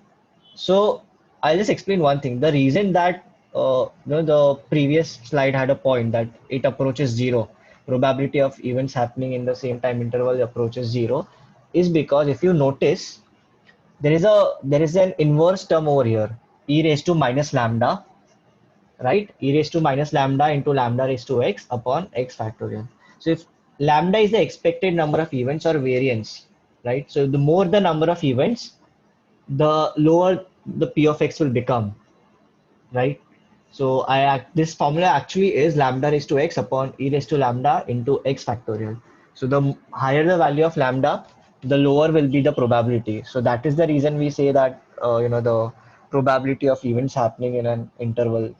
so I'll just explain one thing. The reason that the previous slide had a point that it approaches zero, probability of events happening in the same time interval approaches zero, is because if you notice, there is an inverse term over here, e raised to minus lambda, right? E raised to minus lambda into lambda raised to x upon x factorial. So if lambda is the expected number of events or variance, right? So the more the number of events, the lower the p of x will become, right? So this formula actually is lambda raised to x upon e raised to lambda into x factorial. So the higher the value of lambda, the lower will be the probability. So that is the reason we say that the probability of events happening in an interval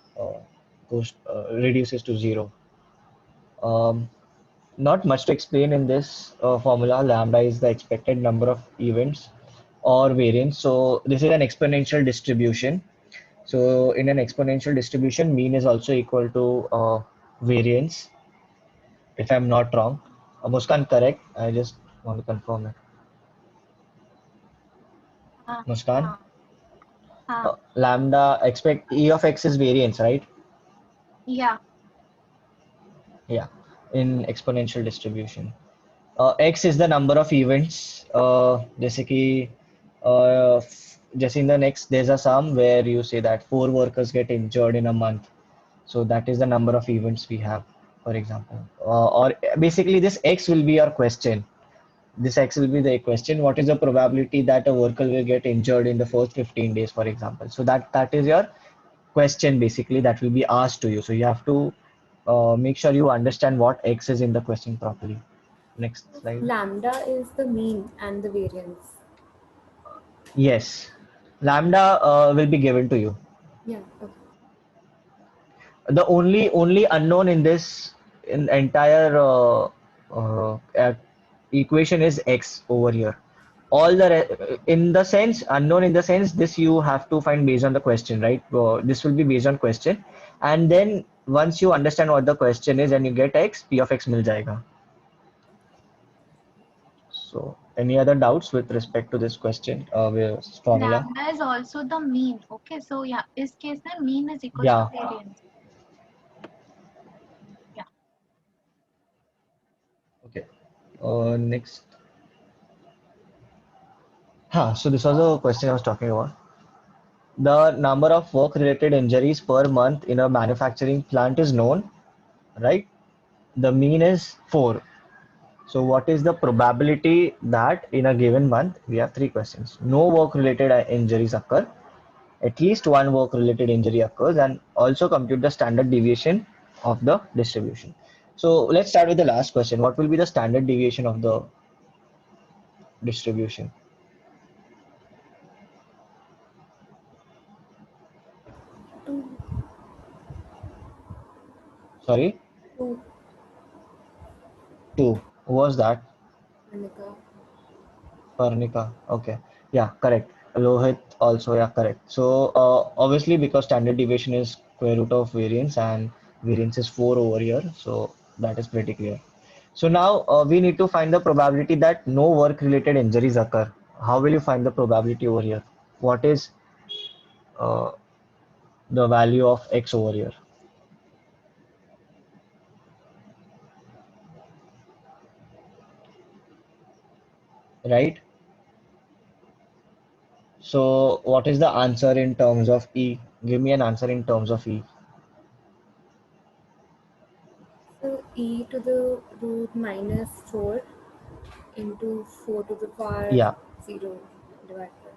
reduces to zero. Um, Not much to explain in this formula. Lambda is the expected number of events or variance. So this is an exponential distribution. So in an exponential distribution, mean is also equal to variance, if I'm not wrong. Muskan, correct? I just want to confirm it. हाँ Muskan, हाँ हाँ lambda expect E of x is variance, right? yeah Yeah, in exponential distribution. X is the number of events. जैसे कि जैसे in the next there's a sum where you say that 4 workers get injured in a month. So that is the number of events we have, for example. Or basically this X will be your question. This X will be the question. What is the probability that a worker will get injured in the first 15 days, for example? So that is your question basically that will be asked to you. So you have to make sure you understand what X is in the question properly. Next slide. Lambda is the mean and the variance. Yes, lambda will be given to you. Yeah. Okay. The only unknown in this in entire equation is x over here. All the in the sense unknown in the sense this you have to find based on the question, right? This will be based on question, and then once you understand what the question is and you get x, p of x mil jayega. So any other doubts with respect to this question with formula? lambda is also the mean. Okay, so yeah, इस case में mean is equals to Yeah. variance. Yeah. Okay. Next. So this was a question I was talking about. The number of work related injuries per month in a manufacturing plant is known, right? The mean is 4. So what is the probability that in a given month, we have 3 questions. No work related injuries occur, at least one work related injury occurs, and also compute the standard deviation of the distribution. So let's start with the last question. What will be the standard deviation of the distribution? Two. Sorry, Two. 2. Who was that? Anika. Parnika. Okay. Yeah, correct. Lohit also, yeah, correct. So obviously because standard deviation is square root of variance and variance is 4 over here. So that is pretty clear. So now we need to find the probability that no work related injuries occur. How will you find the probability over here? What is uh, the value of x over here? Right? So what is the answer in terms of E? Give me an answer in terms of E. So e to the root minus 4 into 4 to the power Yeah, 0 divided by 4.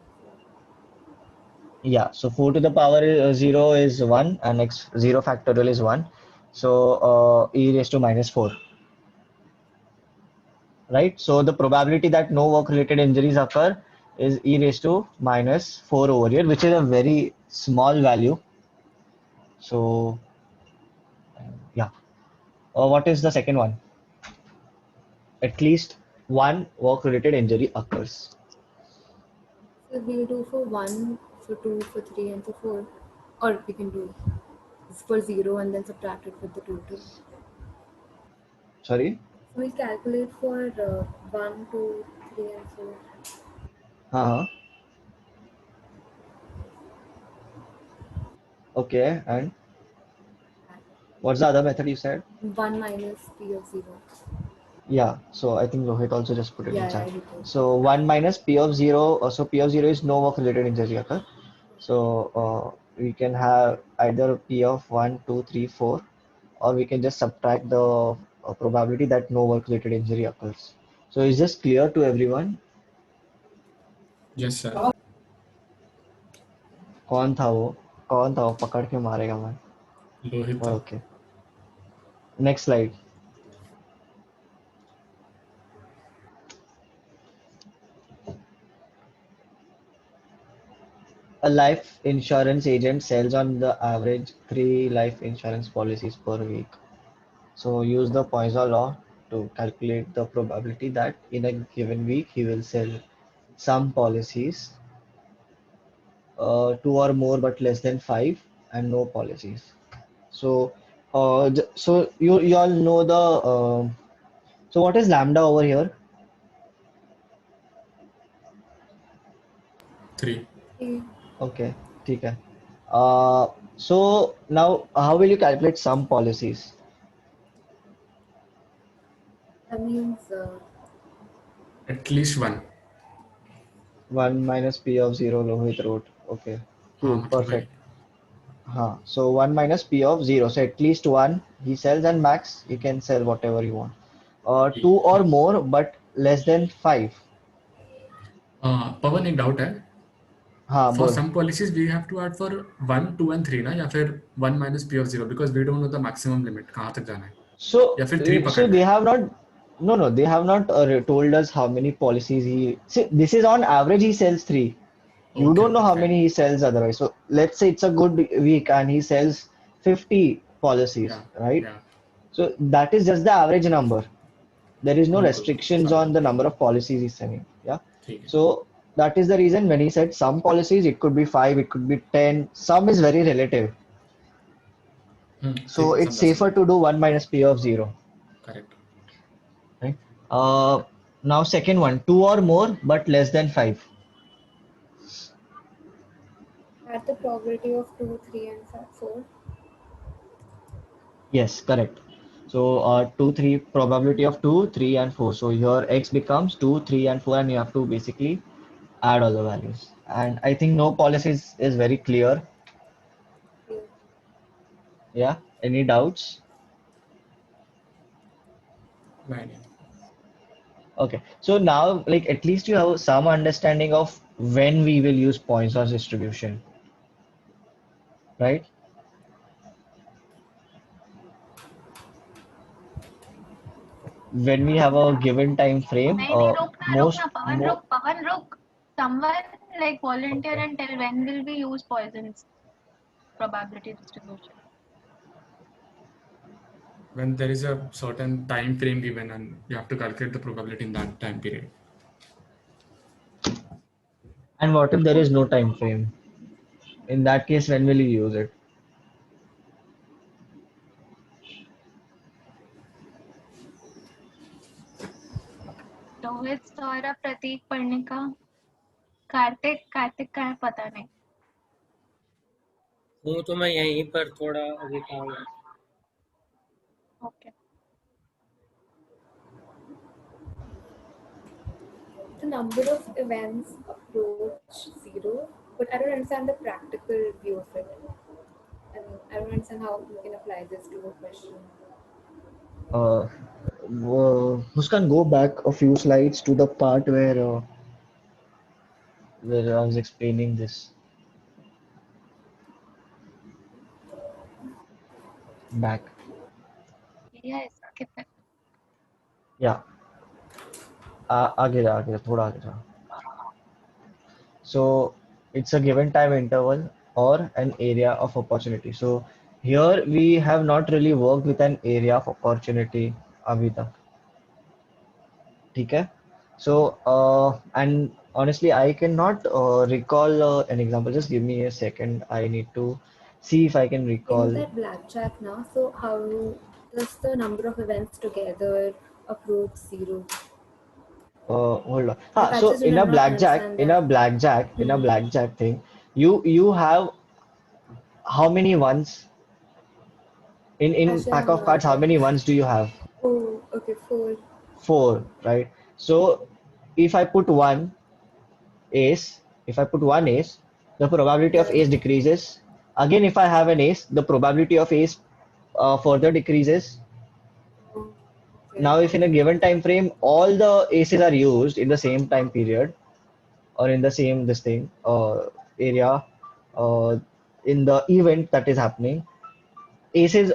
yeah. So 4 to the power 0 is 1 and x 0 factorial is 1. So e raised to minus 4, right? So the probability that no work-related injuries occur is e raised to minus 4 over here, which is a very small value. So yeah. What is the second one? At least one work-related injury occurs. So we'll do for 1, for 2, for 3, and for 4. Or we can do for 0 and then subtract it with the total. Sorry? So we'll calculate for 1, 2, 3, and 4. Uh-huh. Okay, and what's the other method you said? 1 minus p of 0. Yeah, so I think Rohit also just put it in Yeah, chat. he did. So 1 minus P of 0, so P of 0 is no work related injury occur. So we can have either P of 1, 2, 3, 4, or we can just subtract the probability that no work related injury occurs. So is this clear to everyone? Yes, sir. कौन था वो? कौन था वो? पकड़ के मारेगा मैं. Lohita. Okay. Next slide. A life insurance agent sells on the average 3 life insurance policies per week. So use the Poisson law to calculate the probability that in a given week he will sell some policies, 2 or more but less than 5, and no policies. So so you all know the so what is lambda over here? 3. Okay, ठीक है. So now how will you calculate some policies? That means At least 1. 1 minus P of 0 Lohit wrote. Okay, cool, मतलब वही. perfect. So 1 minus P of 0. So at least 1 he sells and max he can sell whatever you want. 2 or more but less than 5. पवन एक doubt है. हाँ For बोल. some policies we have to add for 1, 2 and 3 ना, या फिर 1 minus p of 0 because we don't know the maximum limit कहाँ तक जाना है, या फिर 3 So पकड़ they रहे हैं. have not no they have not told us how many policies he see, this is on average he sells 3. You Okay, don't know okay, how fine. many he sells otherwise. So let's say it's a good week and he sells 50 policies, Yeah, right? yeah. So that is just the average number. There is no बिल्कुल restrictions समझ on the गया. number of policies he's selling. Yeah. ठीक है. So that is the reason when he said some policies, it could be 5, it could be 10. Some is very relative. ठीक So है, it's समझा safer समझा. to do 1 minus P of 0. Correct. Right. Now second one, 2 or more but less than 5. at the probability of 2, 3, and 4. Yes, correct. So 2, 3 probability of 2, 3 and 4. So your x becomes 2, 3 and 4 and you have to basically add all the values. And I think no policies is very clear. Yeah. Yeah. Any doubts? नहीं. Okay. So now like at least you have some understanding of when we will use Poisson's distribution, right? When we have a given time frame, नहीं रुक ना more पवन रुक. Someone like volunteer okay. and tell when will we use Poisson's probability distribution. When there is a certain time frame given and you have to calculate the probability in that time period. And what if there is no time frame? In that case, when will you use it? Rohit Saurabh प्रतीक पढ़ने का. कार्तिक का है पता नहीं. हूँ तो मैं यहीं पर थोड़ा अभी काम है. Okay. The number of events approach 0 but I don't understand the practical view of it. I mean, I don't understand how you can apply this to a question. Muskan, go back a few slides to the part where I was explaining this. Back. Yes, skip it. Yeah. आगे जा थोड़ा आगे जा. So it's a given time interval or an area of opportunity. So here we have not really worked with an area of opportunity अभी तक. ठीक है? So and honestly I cannot recall an example. Just give me a second. I need to see if I can You know recall. that blackjack now, so how does the number of events together approach 0? Hold on. Like, I So just didn't understand in a that. blackjack thing, you have how many ones in Actually, I pack have of no cards? How idea. many ones do you have? Oh, okay, 4. Four, right? So if I put one ace, if I put one ace, the probability of Yeah. ace decreases. Again, if I have an ace, the probability of ace further decreases. Okay. Now, if in a given time frame, all the aces are used in the same time period or in the same this thing area uh, in the event that is happening,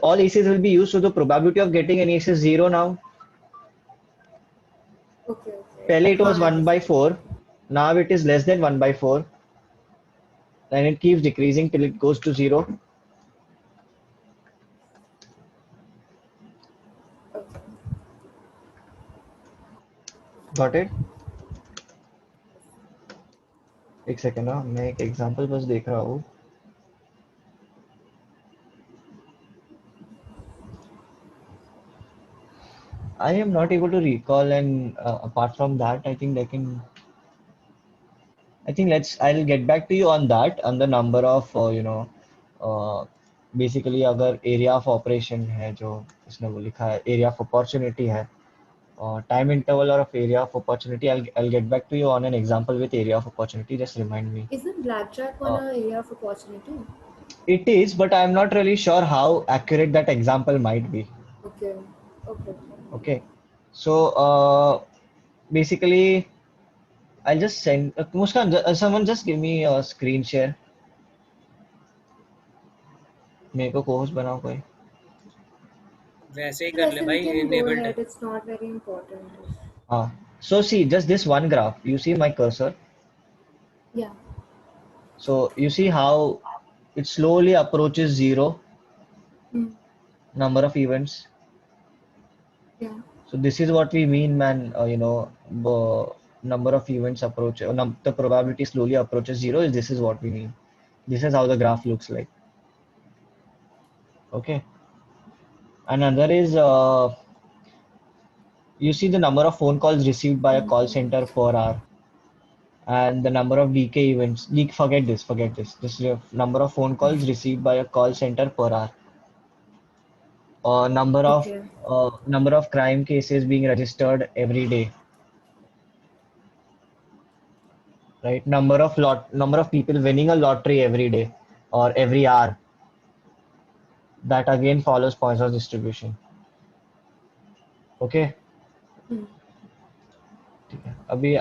all aces will be used. So the probability of getting an ace is zero now. Okay, okay. Pele it was I 1 by understand. 4. Now it is less than 1 by 4. And it keeps decreasing till it goes to 0. Okay. Got it? एक second ना मैं एक example बस देख रहा हूँ. I am not able to recall, and apart from that, I think I'll get back to you on that, on the number of basically अगर area of operation है जो इसने वो लिखा है, area of opportunity है, time interval or of area of opportunity, I'll get back to you on an example with area of opportunity. Just remind me. Isn't blackjack one an area of opportunity? It is, but I'm not really sure how accurate that example might be. Okay. Okay. Okay. So basically, I'll just send Muskan. Someone just give me a screen share. मेरे को co-host बनाओ कोई. वैसे ही कर Yes, ले we भाई, can go enabled है. ahead. It's not very important. So see, just this one graph. You see my cursor. Yeah. So you see how it slowly approaches zero Hmm. number of events. Yeah. So this is what we mean, man. The number of events approach, the probability slowly approaches zero. This is what we mean. This is how the graph looks like. Okay. Another is you see the number of phone calls received by a call center per hour, and the number of DK events. Forget this. This is the number of phone calls received by a call center per hour. Okay. Number of crime cases being registered every day. Right, number of people winning a lottery every day or every hour. That again follows Poisson's distribution. Okay. Hmm. ठीक है. अभी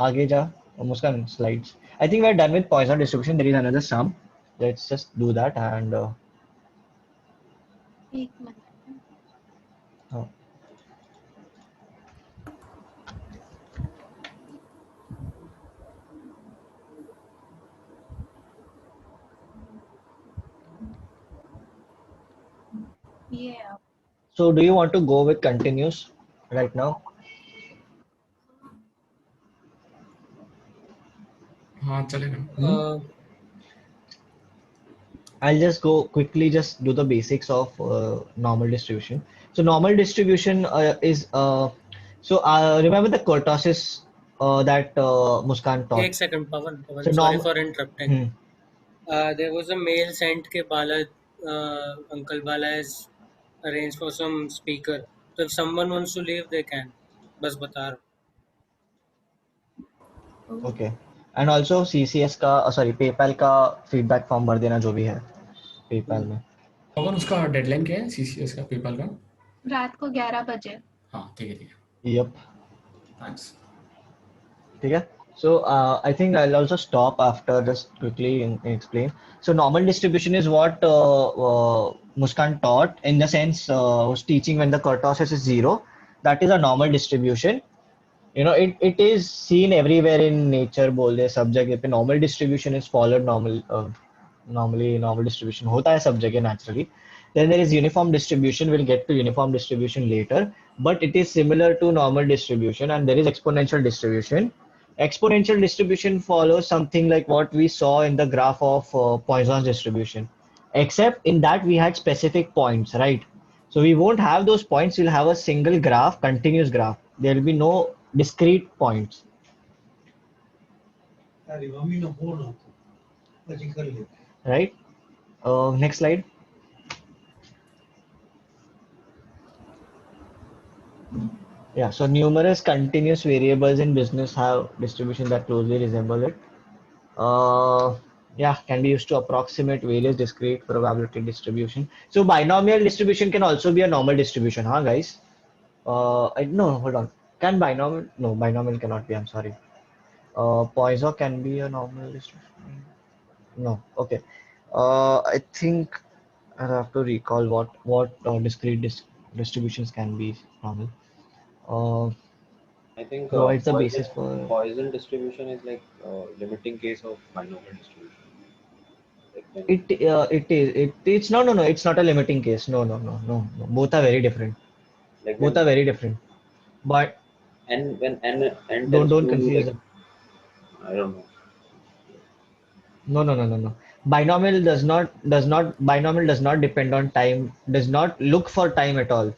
आगे जा मुस्कान slides. I think we're done with Poisson distribution. There is another sum. Let's just do that and एक minute. uh, Yeah. so do you want to go with continuous right now? हाँ चलेगा. I'll just go quickly, just do the basics of normal distribution. So normal distribution is remember the kurtosis that Muskan taught. एक second Pawan, So sorry normal. for interrupting. There was a mail sent के Bala, Uncle Bala has arranged for some speaker. So if someone wants to leave, they can. बस बता रहा हूँ. Okay. And also CCS का sorry PayPal का feedback form भर देना जो भी है पेपैल में। पवन उसका डेडलाइन क्या है CCS का पेपल का? रात को 11 बजे। हाँ ठीक है यप थैंक्स। ठीक है। So I think I'll also stop after just quickly explain. So normal distribution is what Muskan taught in the sense was teaching when the kurtosis is 0. That is a normal distribution. You know, it is seen everywhere in nature. बोल दे सब जगह पे normal distribution is followed normally normal distribution होता है सब जगह naturally. Then there is uniform distribution. We'll get to uniform distribution later, but it is similar to normal distribution, and there is exponential distribution. Exponential distribution follows something like what we saw in the graph of Poisson's distribution, except in that we had specific points, right? So we won't have those points, we'll have a single graph, continuous graph. There will be no discrete points. Right? Next slide. Yeah, so numerous continuous variables in business have distribution that closely resemble it. Yeah, can be used to approximate various discrete probability distribution. So binomial distribution can also be a normal distribution, huh, guys? No, hold on. Can binomial? No, binomial cannot be. I'm sorry. Poisson can be a normal distribution. No, okay. I think I have to recall what discrete distributions can be normal. I think Provides the basis for. Poisson distribution is like limiting case of binomial distribution. Like when It's no, it's not a limiting case. No. Both are very different. like Both when are very different. But when n don't tends don't to confuse like them. I don't know. No. Binomial does not depend on time, does not look for time at all.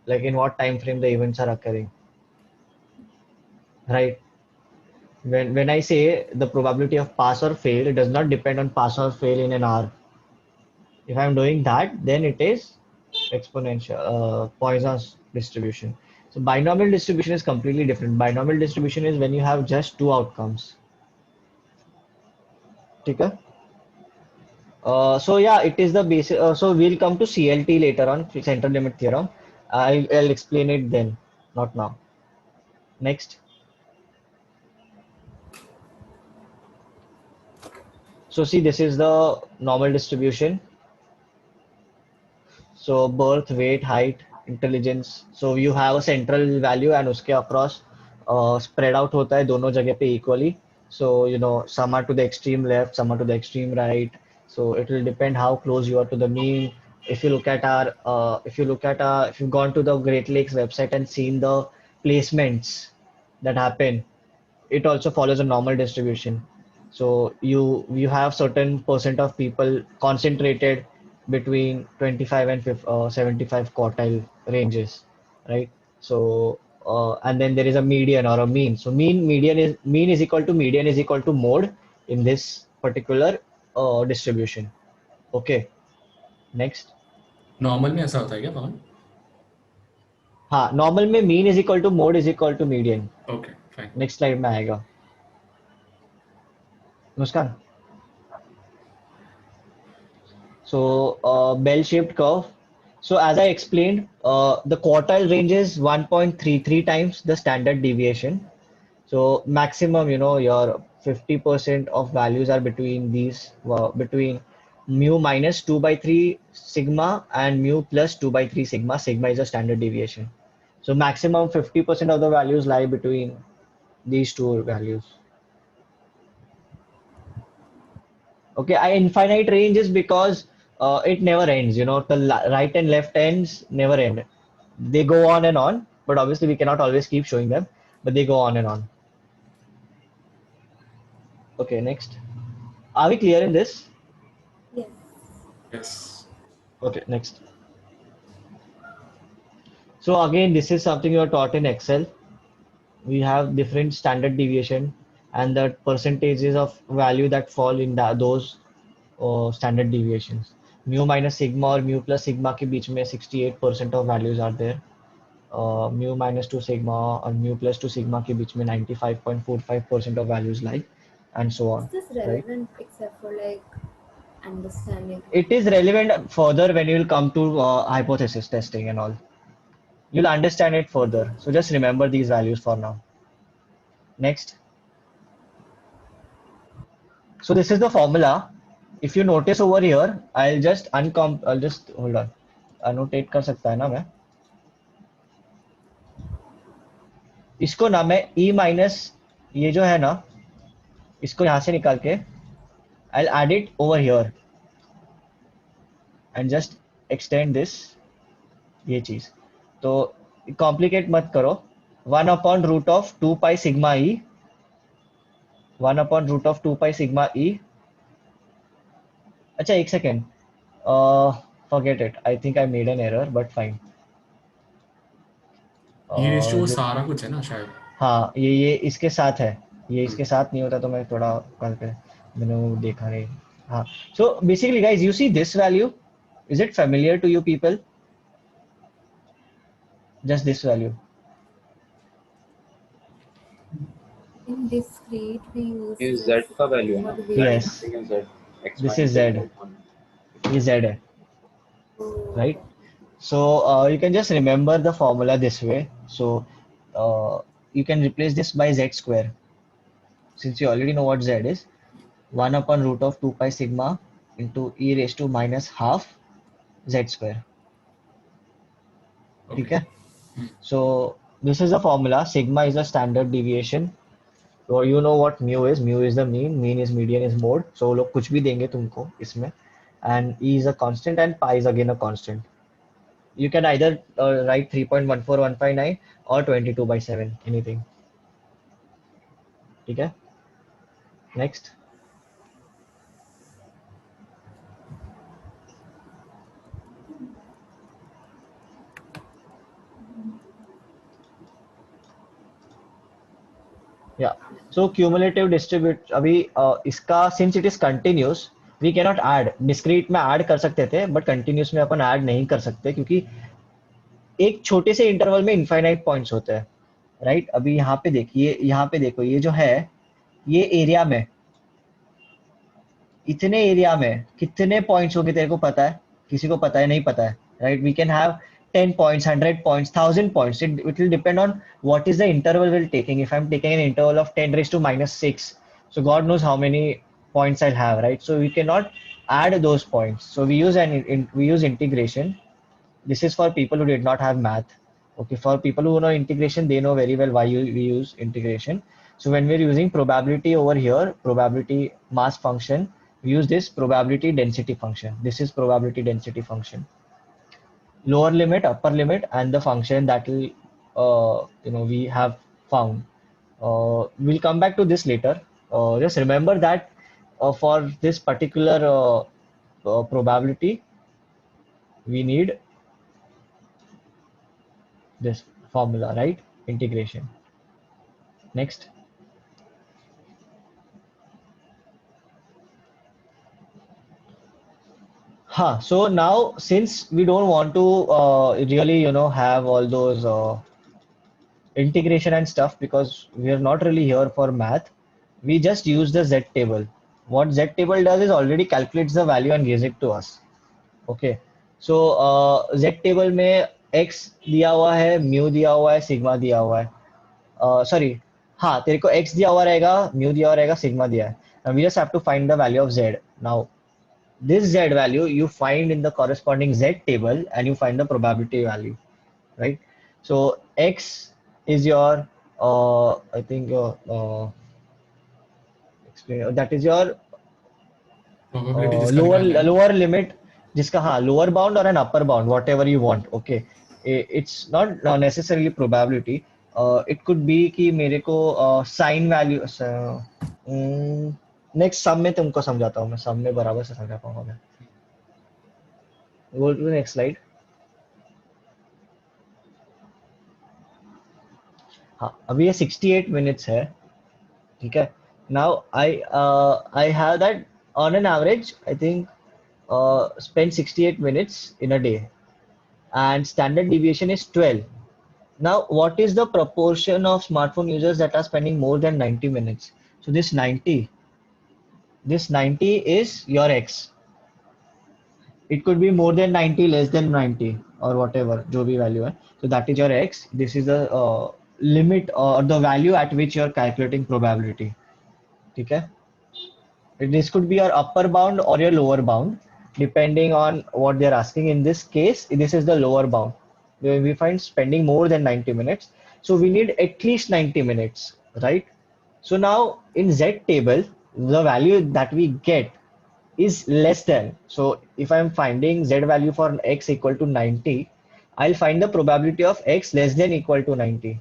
Like in what time frame the events are occurring. Right? When I say the probability of pass or fail, it does not depend on pass or fail in an hour. If I'm doing that, then it is exponential Poisson's distribution. So binomial distribution is completely different. Binomial distribution is when you have just two outcomes. Okay? So yeah, it is the basic. So we'll come to CLT later on, central limit theorem. I'll explain it then, not now. Next. So see, this is the normal distribution. So birth, weight, height, intelligence. So you have a central value and उसके across spread out होता है दोनों जगह पे equally. So you know some are to the extreme left, some are to the extreme right. So it will depend how close you are to the mean. If you look at if you've gone to the Great Lakes website and seen the placements that happen, it also follows a normal distribution. So you have certain percent of people concentrated between 25 and 75 quartile ranges, right? So and then there is a median or a mean. So mean is equal to median is equal to mode in this particular distribution. Okay, next. Normal में ऐसा होता है क्या पवन? हाँ, normal में mean is equal to mode is equal to median. Okay fine. Next slide में आएगा. मुस्कान. So bell-shaped curve. So as I explained, the quartile range is 1.33 times the standard deviation. So maximum, you know, your 50% of values are between these, between mu minus 2 by 3 sigma and mu plus 2 by 3 sigma. Sigma is a standard deviation. So maximum 50% of the values lie between these two values. Okay, infinite range is because it never ends. You know, the right and left ends never end. They go on and on, but obviously we cannot always keep showing them, but they go on and on. Okay, next. Are we clear in this? Yes. Yes. Okay, next. So again, this is something you are taught in Excel. We have different standard deviation and the percentages of value that fall in those standard deviations. Mu minus sigma or mu plus sigma के बीच में 68% of values are there. mu minus 2 sigma और mu plus 2 sigma के बीच में 95.45% of values lie and so Is on, this right? relevant except for like understanding? It is relevant further when you will come to hypothesis testing and all. You'll understand it further. So just remember these values for now. Next. So this is the formula. If you notice over here, I'll just hold on. Annotate कर सकता है ना मैं. इसको ना मैं e minus ये जो है ना, इसको यहाँ से निकाल के I'll add it over here and just extend this ये चीज. तो complicate मत करो. 1 upon root of 2 pi sigma e. 1 upon root of 2 pi sigma e. अच्छा एक second. Forget it. I think I made an error, but fine. ये ratio वो सारा कुछ है ना शायद. हाँ ये इसके साथ है. ये इसके साथ नहीं होता तो मैं थोड़ा करके मैंने वो देखा नहीं. हाँ. So basically guys, you see this value. Is it familiar to you people? Just this value. In discrete, we use ये this z का वैल्यू है ना. for the Yes. z x This minus is z. z1. ये z है. Right? So you can just remember the formula this way. So you can replace this by z square. Since you already know what z is, 1 upon root of 2 pi sigma into e raised to minus half z square. ठीक है? So this is the formula. Sigma is the standard deviation. So you know what mu is. Mu is the mean is median is mode. So लोग कुछ भी देंगे तुमको इसमें. And e is a constant and pi is again a constant. You can either write 3.14159 or 22/7, anything. ठीक है? Next. Yeah. So cumulative distribute अभी इसका since it is continuous we cannot add. Discrete में add कर सकते थे but continuous में अपन add नहीं कर सकते क्योंकि एक छोटे से इंटरवल में इनफाइनाइट पॉइंट्स होते हैं. राइट? अभी यहाँ पे देखिए, यहाँ पे देखो, ये जो है ये एरिया में, इतने एरिया में कितने पॉइंट्स होंगे तेरे को पता है? किसी को पता है? नहीं पता है. Right? We can have 10 points, 100 points, 1000 points. It will depend on what is the interval we're taking. If I'm taking an interval of 10 raised to minus 6, so God knows how many points I'll have, right? So we cannot add those points. So we use integration. This is for people who did not have math. Okay, for people who know integration, they know very well why we use integration. So when we're using probability over here, probability mass function, we use this probability density function. This is probability density function. Lower limit, upper limit, and the function that will, we have found. We'll come back to this later. Just remember that for this particular probability, we need this formula, right? Integration. Next. So now since we don't want to really have all those integration and stuff because we are not really here for math, we just use the z table. What z table does is already calculates the value and gives it to us. Okay, so z table में x दिया हुआ है, mu दिया हुआ है, sigma दिया हुआ है. Sorry, हाँ तेरे को x दिया हुआ रहेगा, mu दिया हुआ रहेगा, sigma दिया है. Now we just have to find the value of z. Now this z value you find in the corresponding z table and you find the probability value, right? So x is your I think your that is your lower limit जिसका हाँ lower bound or an upper bound, whatever you want. Okay, it's not necessarily probability. It could be कि मेरे को sin value next sum में तुमको समझाता हूँ मैं, सम में बराबर से समझा पाऊंगा मैं. Go to next slide. हाँ अभी ये 68 मिनट्स है. ठीक है. Now I have that on an average I think spend 68 minutes in a day and standard deviation is 12. Now, what is the proportion of smartphone users that are spending more than 90 minutes? So this 90 is your X. It could be more than 90, less than 90, or whatever, जो भी value है. So that is your X. This is the limit or the value at which you are calculating probability. ठीक है? This could be your upper bound or your lower bound, depending on what they're asking. In this case, this is the lower bound. Where we find spending more than 90 minutes. So we need at least 90 minutes, right? So now in Z table, the value that we get is less than. So if I'm finding Z value for X equal to 90, I'll find the probability of X less than equal to 90,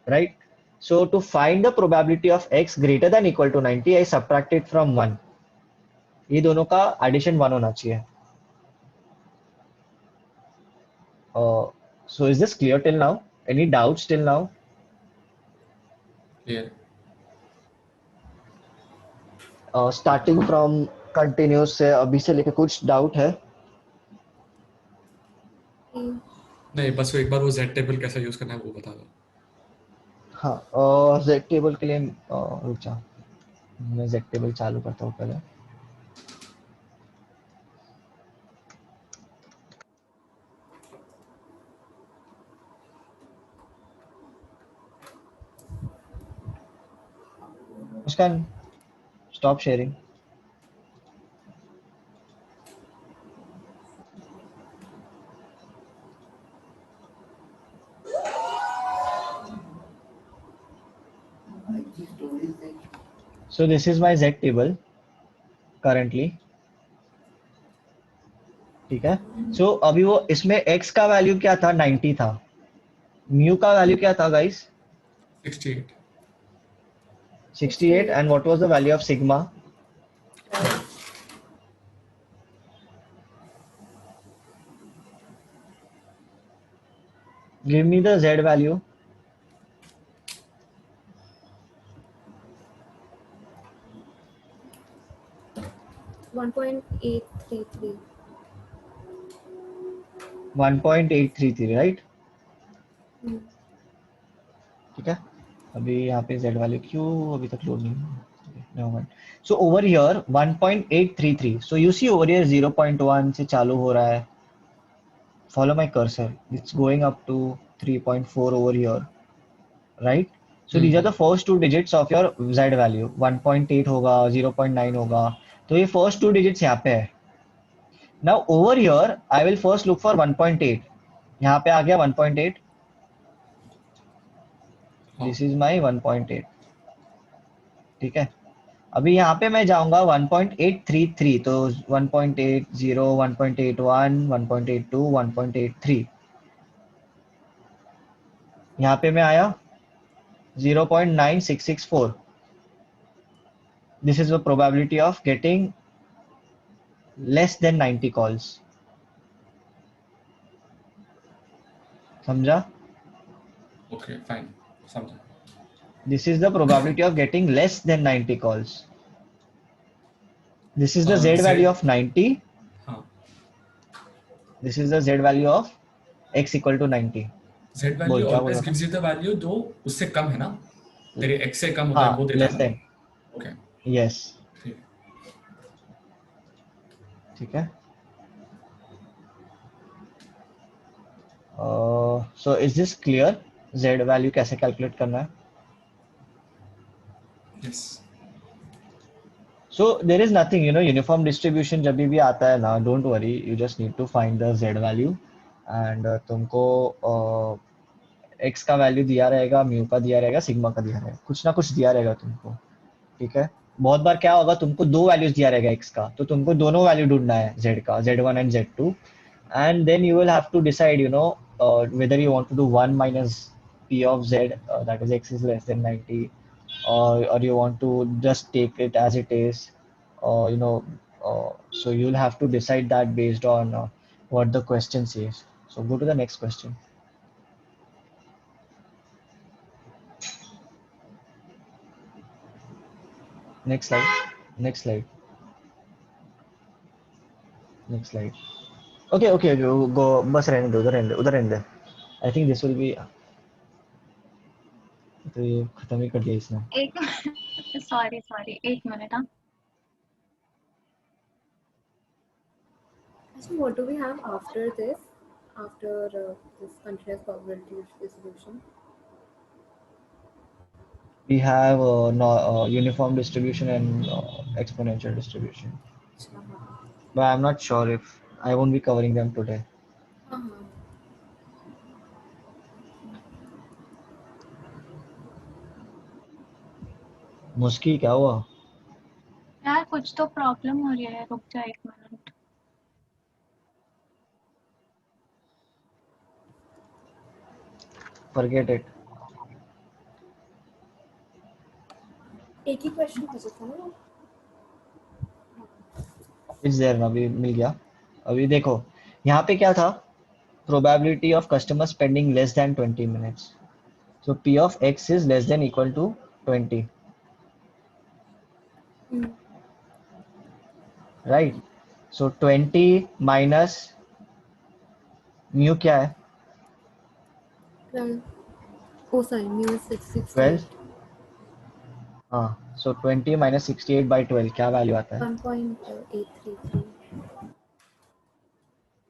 right? So to find the probability of X greater than equal to 90, I subtract it from 1. ये दोनों का addition 1 होना चाहिए. So is this clear till now? Any doubts till now? Clear. Starting from continuous से अभी से लेके कुछ डाउट है? नहीं, बस वो एक बार वो Z टेबल कैसे यूज करना है वो बता दो. हाँ, Z टेबल के लिए रुक जा, मैं Z टेबल चालू करता हूँ पहले. Muskan, stop sharing. So this is my Z table currently. ठीक है. So अभी वो इसमें X का वैल्यू क्या था? 90 था. Mu का वैल्यू क्या था guys? 68. 68. And what was the value of sigma? Give me the Z value. $1.833. 1.833, right? ठीक है. अभी यहाँ पे Z value क्यों अभी तक लोड नहीं हुआ? So over here 1.833. So you see over here 0.1 से चालू हो रहा है. Follow my cursor. It's going up to 3.4 over here, right? So these are the first two digits of your Z value. 1.8 होगा, 0.9 होगा. तो ये first two digits यहाँ पे है. Now over here I will first look for 1.8. यहाँ पे आ गया 1.8. This is my 1.8. ठीक है. अभी यहाँ पे मैं जाऊंगा 1.833. तो 1.80, 1.81, 1.82, 1.83. यहाँ पे मैं आया 0.9664. This is the probability of getting less than 90 calls. समझा? Okay, fine. समझा. This is the probability of getting less than 90 calls. This is the Z value of 90. This is the Z value of X equal to 90. Z value always gives you the value जो उससे कम है ना? तेरे X से कम होता है वो देता है. Less than. Okay. Yes. ठीक है. So is this clear? Z value कैसे calculate करना है? Yes. So there is nothing, uniform distribution जब भी आता है ना, don't worry, you just need to find the Z value and तुमको X का वैल्यू दिया रहेगा, म्यू का दिया रहेगा, सिग्मा का दिया रहेगा, कुछ ना कुछ दिया रहेगा तुमको. ठीक है. बहुत बार क्या होगा, तुमको दो वैल्यूज दिया रहेगा X का, तो तुमको दोनों वैल्यू ढूंढना है Z का, Z1 and Z2, and then you will have to decide, whether you want to do 1 minus P of Z, that is X is less than 90, or you want to just take it as it is, so you'll have to decide that based on what the question says. So go to the next question. Next slide. Next slide. Next slide. Okay, go. बस रहने दो, उधर रहने दे. I think this will be. तो ये खत्म ही कर दिया इसने. एक सॉरी एक मिनट. हाँ. So what do we have after this? After this continuous probability distribution? We have uniform distribution and exponential distribution. But I'm not sure if I won't be covering them today. मुस्की क्या हुआ? यार कुछ तो problem हो रही है, रुक जा एक मिनट. Forget it. एक ही क्वेश्चन बचा था ना. It's there ना, अभी मिल गया. अभी देखो यहाँ पे क्या था? Probability of customer spending less than 20 minutes. So P of X is less than equal to 20. Right? So 20 minus mu क्या है? 12. Oh sorry, mu is 68. 12. हाँ. So 20 minus 68 by 12 क्या वैल्यू आता है? 1.833.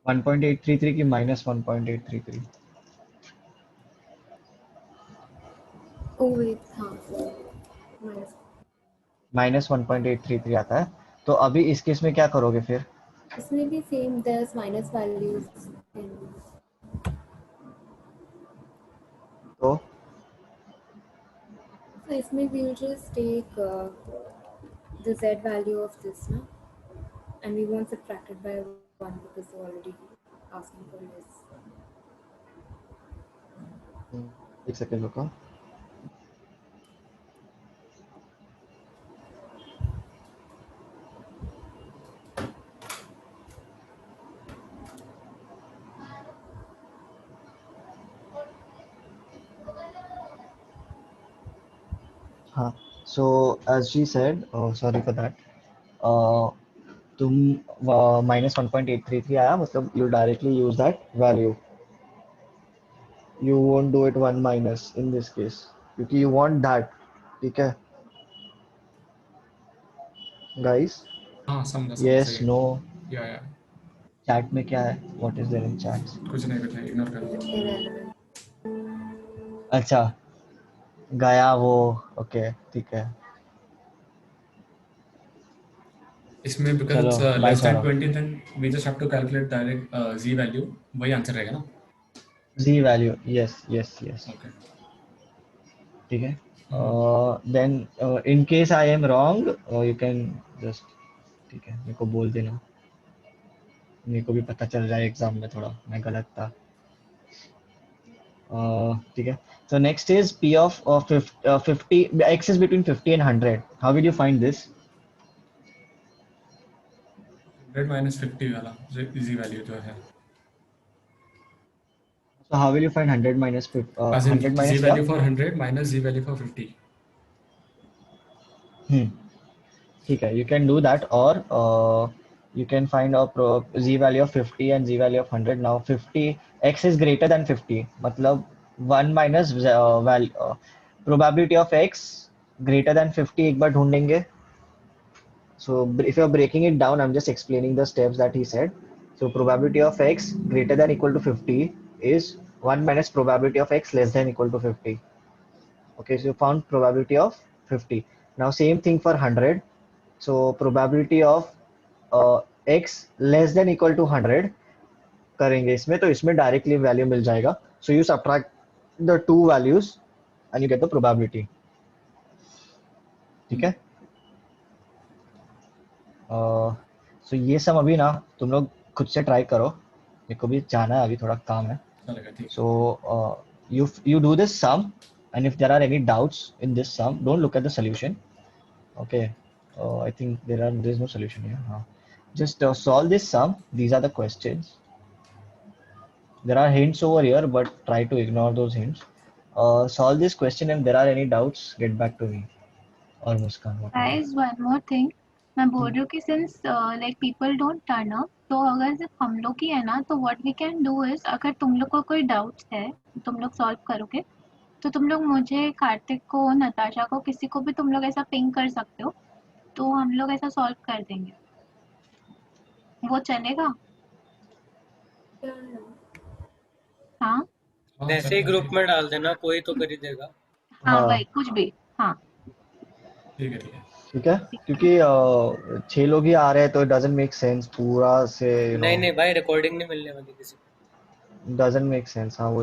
1.833 की minus 1.833. Oh wait, हाँ. Minus 1.833 आता है. तो अभी इस केस में क्या करोगे फिर? इसमें भी same, there's minus values. तो So इसमें we'll just take the z value of this, no? And we won't subtract it by 1 because we're already asking for less. एक सेकंड रुको. हाँ. So as she said, sorry for that. तुम minus 1.833 आया, मतलब you directly use that value. You won't do it 1 minus in this case क्योंकि you want that. ठीक है guys? हाँ समझा. Yes, no. या Chat में क्या है? What is there in chats? कुछ नहीं इग्नोर कर. अच्छा गया वो. ओके ठीक है. इसमें because चलो, it's bye less than Saurabh. 20 then we just have to calculate direct z value. वही आंसर रहेगा ना. Z value. Yes. Okay. ठीक है. Then in case I am wrong, you can just ठीक है मेरे को बोल देना. मेरे को भी पता चल जाए एग्जाम में थोड़ा मैं गलत था. ठीक है. So next is P of 50. X is between 50 and 100. How will you find this? 100 minus 50 वाला z value जो है. So how will you find 100 minus 50? As in 100 minus z value for 100 minus z value for 50. ठीक है. You can do that or you can find a z value of 50 and z value of 100. Now 50 x is greater than 50. मतलब 1 minus probability of x greater than 50 एक बार ढूंढेंगे. So if you are breaking it down, I'm just explaining the steps that he said. So probability of x greater than equal to 50 is 1 minus probability of x less than equal to 50. Okay, so you found probability of 50. Now same thing for 100. So probability of x less than equal to 100 करेंगे इसमें, तो इसमें directly value मिल जाएगा. So you subtract the two values and you get the probability. ठीक है. So ये सब अभी ना तुम लोग खुद से ट्राई करो. मेरे को भी जाना है, अभी थोड़ा काम है. So you do this sum, and if there are any doubts in this sum, don't look at the solution. Okay. I think there's no solution here. Just solve this sum. These are the questions. There are hints over here, but try to ignore those hints. Solve this question, and if there are any doubts, get back to me or Muskan. Guys, one more thing. मैं बोल रही हूँ कि since like people don't turn up, तो अगर सिर्फ हम लोग ही है ना, तो what we can do is, अगर तुम लोग को कोई डाउट्स है तुम लोग सॉल्व करोगे, तो तुम लोग मुझे, कार्तिक को, नताशा को, किसी को भी तुम लोग ऐसा पिंग कर सकते हो, तो हम लोग ऐसा सॉल्व कर देंगे। वो चलेगा? हाँ वैसे ही ग्रुप में डाल देना, कोई तो कर ही देगा। हाँ हाँ भाई कुछ भी। हाँ ठीक है ठीक है। ठीक है, क्योंकि 6 लोग ही आ रहे हैं तो डजंट मेक सेंस पूरा से नहीं नहीं भाई, रिकॉर्डिंग नहीं मिलने वाली किसी को। Doesn't make sense. हाँ वो